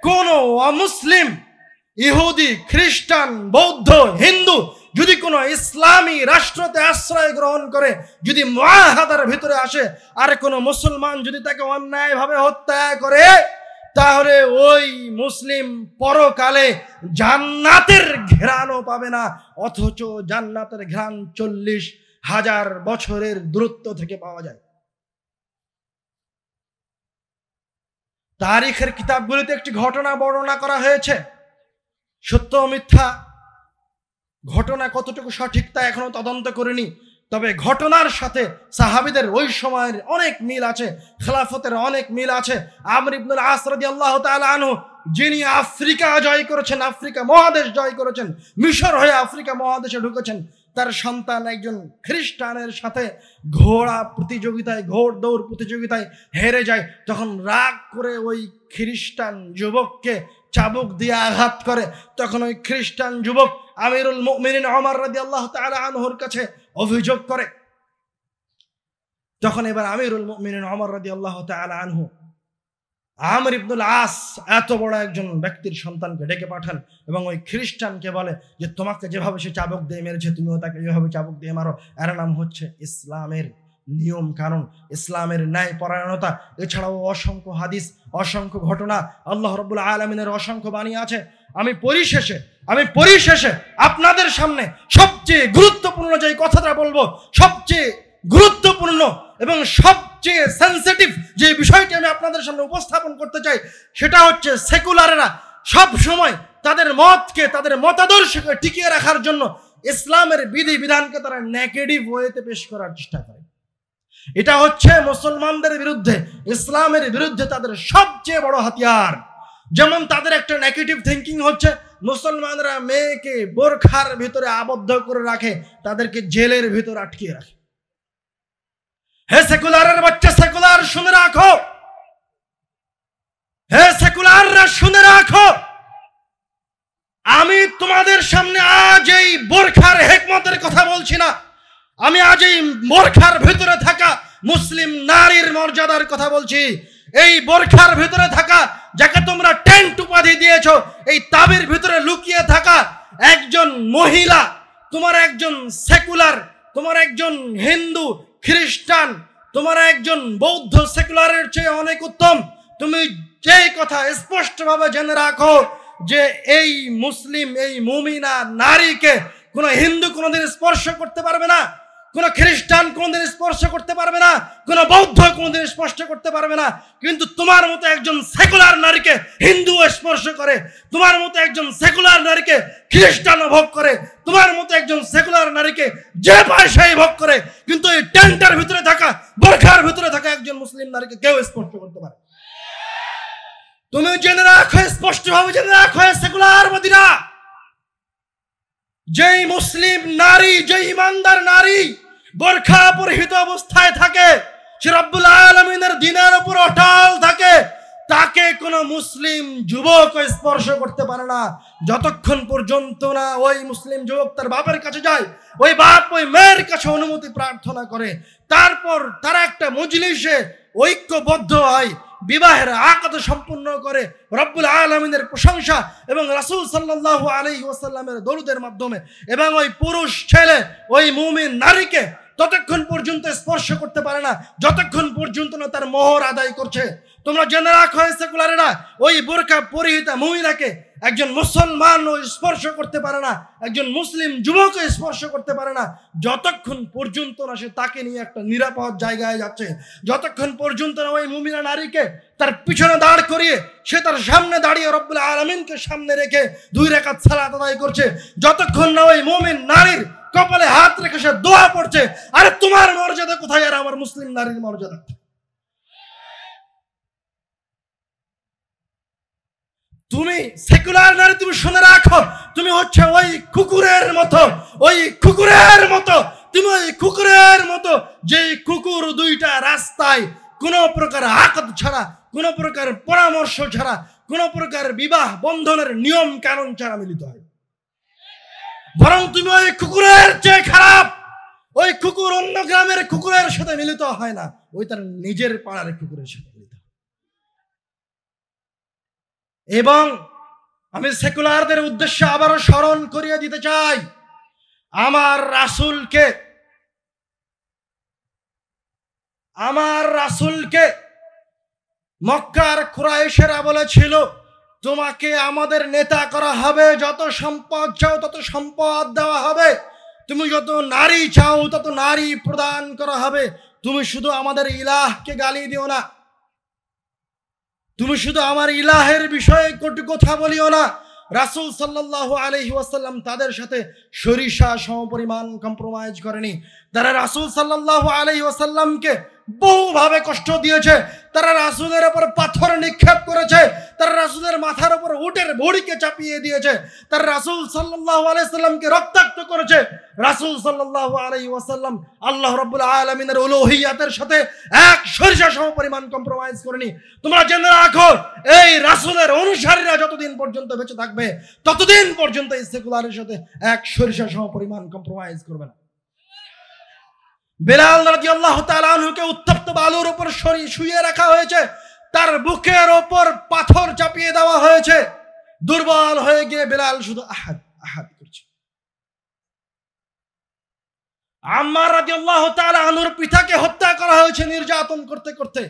কোন অমুসলিম, ইহুদি, খ্রিস্টান, বৌদ্ধ, হিন্দু যদি কোনো ইসলামী রাষ্ট্রতে আশ্রয় গ্রহণ করে, যদি মুআহাদার ভিতরে আসে, আর কোনো মুসলমান যদি তাকে অন্যায়ভাবে হত্যা করে, তাহলে ওই মুসলিম পরকালে জান্নাতের ঘ্রাণও পাবে না, অথচ জান্নাতের ঘ্রাণ 40,000 বছরের দূরত্ব থেকে পাওয়া যায়। তারিখের কিতাবগুলিতে একটি ঘটনা বর্ণনা করা হয়েছে। সত্য মিথ্যা, ঘটনা কতটুকু সঠিক তা এখনো তদন্ত করিনি, তবে ঘটনার সাথে সাহাবীদের ওই সময়ের অনেক মিল আছে, খেলাফতের অনেক মিল আছে। আমর ইবনুল আস রাদিয়াল্লাহু তাআলা আনহু, যিনি আফ্রিকা জয় করেছেন, আফ্রিকা মহাদেশ জয় করেছেন, মিশর হয়ে আফ্রিকা মহাদেশে ঢুকেছেন, তার সন্তান একজন খ্রিস্টানের সাথে ঘোড়া প্রতিযোগিতায়, ঘোড় দৌড় প্রতিযোগিতায় হেরে যায়। তখন রাগ করে ওই খ্রিস্টান যুবককে চাবুক দিয়ে আঘাত করে। তখন ওই খ্রিস্টান যুবক আমিরুল মুমিনিন ওমর রাদিয়াল্লাহু তাআলা আনহুর কাছে অভিযোগ করে। তখন এবার আমিরুল মুমিনিন ওমর রাদিয়াল্লাহু তাআলা আনহু আমর ইবনুল আস এত বড় একজন ব্যক্তির সন্তানকে ডেকে পাঠান এবং ওই খ্রিস্টানকে বলে যে তোমাকে যেভাবে সে চাবুক দিয়ে মেরেছে তুমিও তাকে যেভাবে চাবুক দিয়ে মারো। এর নাম হচ্ছে ইসলামের নিয়ম কানুন, ইসলামের ন্যায় পরায়ণতা। এছাড়াও অসংখ্য হাদিস, অসংখ্য ঘটনা, আল্লাহ রাব্বুল আলামিনের অসংখ্য বাণী আছে। আমি পরিশেষে আপনাদের সামনে সবচেয়ে গুরুত্বপূর্ণ যে কথাটা বলবো, সবচেয়ে গুরুত্বপূর্ণ এবং সবচেয়ে সেন্সিটিভ যে বিষয়টি আমি আপনাদের সামনে উপস্থাপন করতে চাই, সেটা হচ্ছে সেকুলাররা সব সময় তাদের মতকে, তাদের মতাদর্শকে টিকিয়ে রাখার জন্য ইসলামের বিধি বিধানকে তারা নেগেটিভ ওয়েতে পেশ করার চেষ্টা করে। এটা হচ্ছে মুসলমানদের বিরুদ্ধে, ইসলামের বিরুদ্ধে তাদের সবচেয়ে বড় হাতিয়ার। যেমন তাদের একটা নেগেটিভ থিঙ্কিং হচ্ছে মুসলমানরা মেয়েকে বোরখার ভিতরে আবদ্ধ করে রাখে, তাদেরকে জেলের ভিতর আটকিয়ে রাখে। হে সেকুলারের বাচ্চা, সেকুলার শুনে রাখো, হে সেকুলাররা শুনে রাখো, আমি তোমাদের সামনে আজ এই বোরখার হিকমতের কথা বলছি না, আমি আজ এই বোরখার ভিতরে থাকা মুসলিম নারীর মর্যাদার কথা বলছি। এই বোরখার ভিতরে থাকা, যাকে তোমরা টেন্ট উপাধি দিয়েছো, এই তাবির ভিতরে লুকিয়ে থাকা একজন মহিলা, তোমার একজন সেকুলার, তোমার একজন হিন্দু, খ্রিস্টান, তোমার একজন বৌদ্ধ সেকুলারের চেয়ে অনেক উত্তম। তুমি যেই কথা স্পষ্টভাবে জেনে রাখো যে এই মুসলিম, এই মুমিনা নারীকে কোনো হিন্দু কোনোদিন স্পর্শ করতে পারবে না, কোনো খ্রিস্টান কোনোদিন স্পর্শ করতে পারবে না, কোনো বৌদ্ধ কোনোদিন স্পর্শ করতে পারবে না। কিন্তু তোমার মতো একজন সেকুলার নারীকে হিন্দু স্পর্শ করে, তোমার মতো একজন সেকুলার নারীকে খ্রিস্টান ভোগ করে, তোমার মতো একজন সেকুলার নারীকে যে পায় সেই ভোগ করে, কিন্তু এই টেন্টের ভিতরে থাকা, বোরখার ভিতরে থাকা একজন মুসলিম নারীকে কেউ স্পর্শ করতে পারে। তুমি জেনে রাখো, স্পষ্টভাবে জেনে রাখো, সেকুলার মদিনা, যেই মুসলিম নারী, যেই ইমানদার নারী বোরখা পরিহিত অবস্থায় থাকে, সে রব্বুল আলামিনের দ্বীনের উপর অটল থাকে, তাকে কোনো মুসলিম যুবক স্পর্শ করতে পারে না যতক্ষণ পর্যন্ত না ওই মুসলিম যুবক তার বাপের কাছে যায়, ওই বাপ ওই মেয়ের কাছে অনুমতি প্রার্থনা করে, তারপর তারা একটা মজলিসে ঐক্যবদ্ধ হয়, বিবাহের আকদ সম্পূর্ণ করে রব্বুল আলামিনের প্রশংসা এবং রাসূল সাল্লাল্লাহু আলাইহি ওয়াসাল্লামের দরুদের মাধ্যমে, এবং ওই পুরুষ ছেলে ওই মুমিন নারীকে ততক্ষণ পর্যন্ত স্পর্শ করতে পারে না যতক্ষণ পর্যন্ত না তার মোহর আদায় করছে। তোমরা জেনে রাখো সেকুলারেরা, ওই বোরকা পরিহিতা মহিলাকে একজন মুসলমান স্পর্শ করতে পারে না, একজন মুসলিম যুবক স্পর্শ করতে পারে না যতক্ষণ পর্যন্ত না সে তাকে নিয়ে একটা নিরাপদ জায়গায় যাচ্ছে, যতক্ষণ পর্যন্ত না ওই মুমিনা নারীকে তার পিছনে দাঁড় করিয়ে সে তার সামনে দাঁড়িয়ে রব্বুল আলামিনকে সামনে রেখে 2 রাকাত সালাত আদায় করছে, যতক্ষণ না ওই মুমিন নারীর কপালে হাত রেখে সে দোয়া পড়ছে। আরে তোমার মর্যাদা কোথায় আর আমার মুসলিম নারীর মর্যাদা? তুমি সেকুলার নারী, তুমি শুনে রাখো, তুমি হচ্ছে ওই কুকুরের মতো, ওই কুকুরের মতো, তুমি ওই কুকুরের মতো যে কুকুর 2টা রাস্তায় কোনো প্রকার আকদ ছাড়া, কোনো প্রকার পরামর্শ ছাড়া, কোনো প্রকার বিবাহ বন্ধনের নিয়ম কানুন ছাড়া মিলিত হয়। বরং তুমি ওই কুকুরের চেয়ে খারাপ। ওই কুকুর অন্য গ্রামের কুকুরের সাথে মিলিত হয় না, ওই তার নিজের পাড়ার কুকুরের সাথে মিলিত হয়। এবং আমি সেকুলারদের উদ্দেশ্যে আবারও স্মরণ করিয়ে দিতে চাই, আমার রাসূলকে মক্কার কুরাইশেরা বলেছিল, তোমাকে আমাদের নেতা করা হবে, যত সম্পদ চাও তত সম্পদ দেওয়া হবে, তুমি যত নারী চাও তত নারী প্রদান করা হবে, তুমি শুধু আমাদের ইলাহকে গালি দিও না, তুমি শুধু আমার ইলাহের বিষয়ে কটু কথা বলিও না। রাসূল সাল্লাল্লাহু আলাইহি ওয়াসাল্লাম তাদের সাথে সরিষা সমপরিমাণ কম্প্রোমাইজ করেনি। তারা রাসূল সাল্লাল্লাহু আলাইহি ওয়াসাল্লামকে বহুভাবে কষ্ট দিয়েছে, তারা রাসূলের উপর পাথর নিক্ষেপ করেছে, তারা রাসূলের মাথার উপর উটের ভড়িকে চাপিয়ে দিয়েছে, তারা রাসূল সাল্লাল্লাহু আলাইহি ওয়াসাল্লামকে রক্তাক্ত করেছে। রাসূল সাল্লাল্লাহু আলাইহি ওয়াসাল্লাম আল্লাহ রাব্বুল আলামিনের উলুহিয়াতের সাথে এক সরিষা সমপরিমাণ কম্প্রোমাইজ করেনি। তোমরা জেনে রাখো, এই রাসূলের অনুসারীরা যতদিন পর্যন্ত বেঁচে থাকবে ততদিন পর্যন্ত এই সেকুলারের সাথে এক সরিষা সমপরিমাণ কম্প্রোমাইজ করবে না। বেলাল রাদিয়াল্লাহু তাআলা আনহুকে উত্তপ্ত বালুর উপর শুইয়ে রাখা হয়েছে, তার বুকের ওপর পাথর চাপিয়ে দেওয়া হয়েছে, দুর্বল হয়ে গিয়ে বেলাল শুধু আহাদ আহাদ করছে। আম্মার রাদিয়াল্লাহু তাআলা আনহুর পিতাকে হত্যা করা হয়েছে নির্যাতন করতে করতে।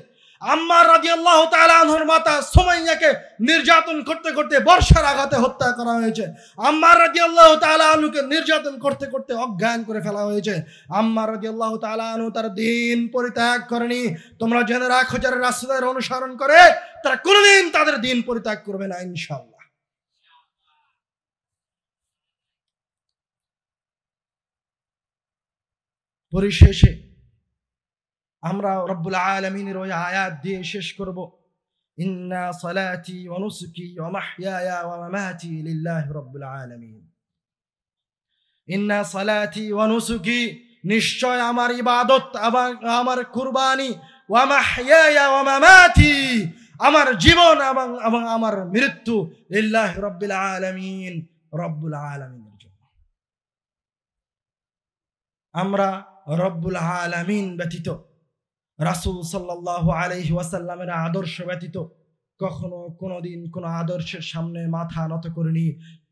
আম্মার রাদিয়াল্লাহু তাআলা আনহুর মাতা সুমাইয়াকে নির্যাতন করতে করতে বর্ষার আঘাতে হত্যা করা হয়েছে। আম্মার রাদিয়াল্লাহু তাআলা আনহুকে নির্যাতন করতে করতে অজ্ঞান করে ফেলা হয়েছে। আম্মার রাদিয়াল্লাহু তাআলা আনহু তার দ্বীন পরিত্যাগ করেনি। তোমরা জেনে রাখো, যারা রাসূলের অনুসরণ করে তারা কোনোদিন তাদের দ্বীন পরিত্যাগ করবে না ইনশাআল্লাহ। পরিশেষে আমরা রব্বুল আলামিনের ওই আয়াত দিয়ে শেষ করব, ইন্না সালাতি ওয়া নুসুকি ওয়া মাহইয়ায়া ওয়া মামাতি লিল্লাহি রাব্বিল আলামিন। ইন্না সালাতি ওয়া নুসুকি, নিশ্চয় আমার ইবাদত, আমার কুরবানি, ওয়া মাহইয়ায়া ওয়া মামাতি, আমার জীবন এবং আমার মৃত্যু লিল্লাহি রাব্বিল আলামিন, রব্বুল আলামিনের জন্য। আমরা রব্বুল আলামিন ব্যতীত, রাসূল সাল্লাল্লাহু আলাইহি ওয়াসাল্লামের আদর্শ ব্যতীত কখনো কোনোদিন কোনো আদর্শের সামনে মাথা নত করিনি।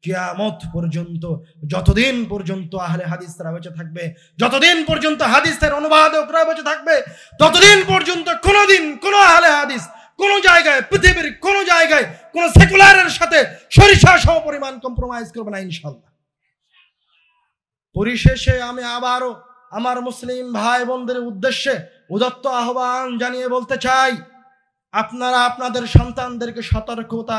কিয়ামত পর্যন্ত, যতদিন পর্যন্ত আহলে হাদিসরা বেঁচে থাকবে, যতদিন পর্যন্ত হাদিসের অনুবাদকরা বেঁচে থাকবে, ততদিন পর্যন্ত কোনোদিন কোনো আহলে হাদিস কোনো জায়গায়, পৃথিবীর কোনো জায়গায় কোনো সেকুলারের সাথে সরিষা সমপরিমাণ কম্প্রোমাইজ করবে না ইনশাআল্লাহ। পরিশেষে আমি আবারও আমার মুসলিম ভাই বোনদের উদ্দেশ্যে উদাত্ত আহ্বান জানিয়ে বলতে চাই, আপনারা আপনাদের সন্তানদেরকে সতর্কতা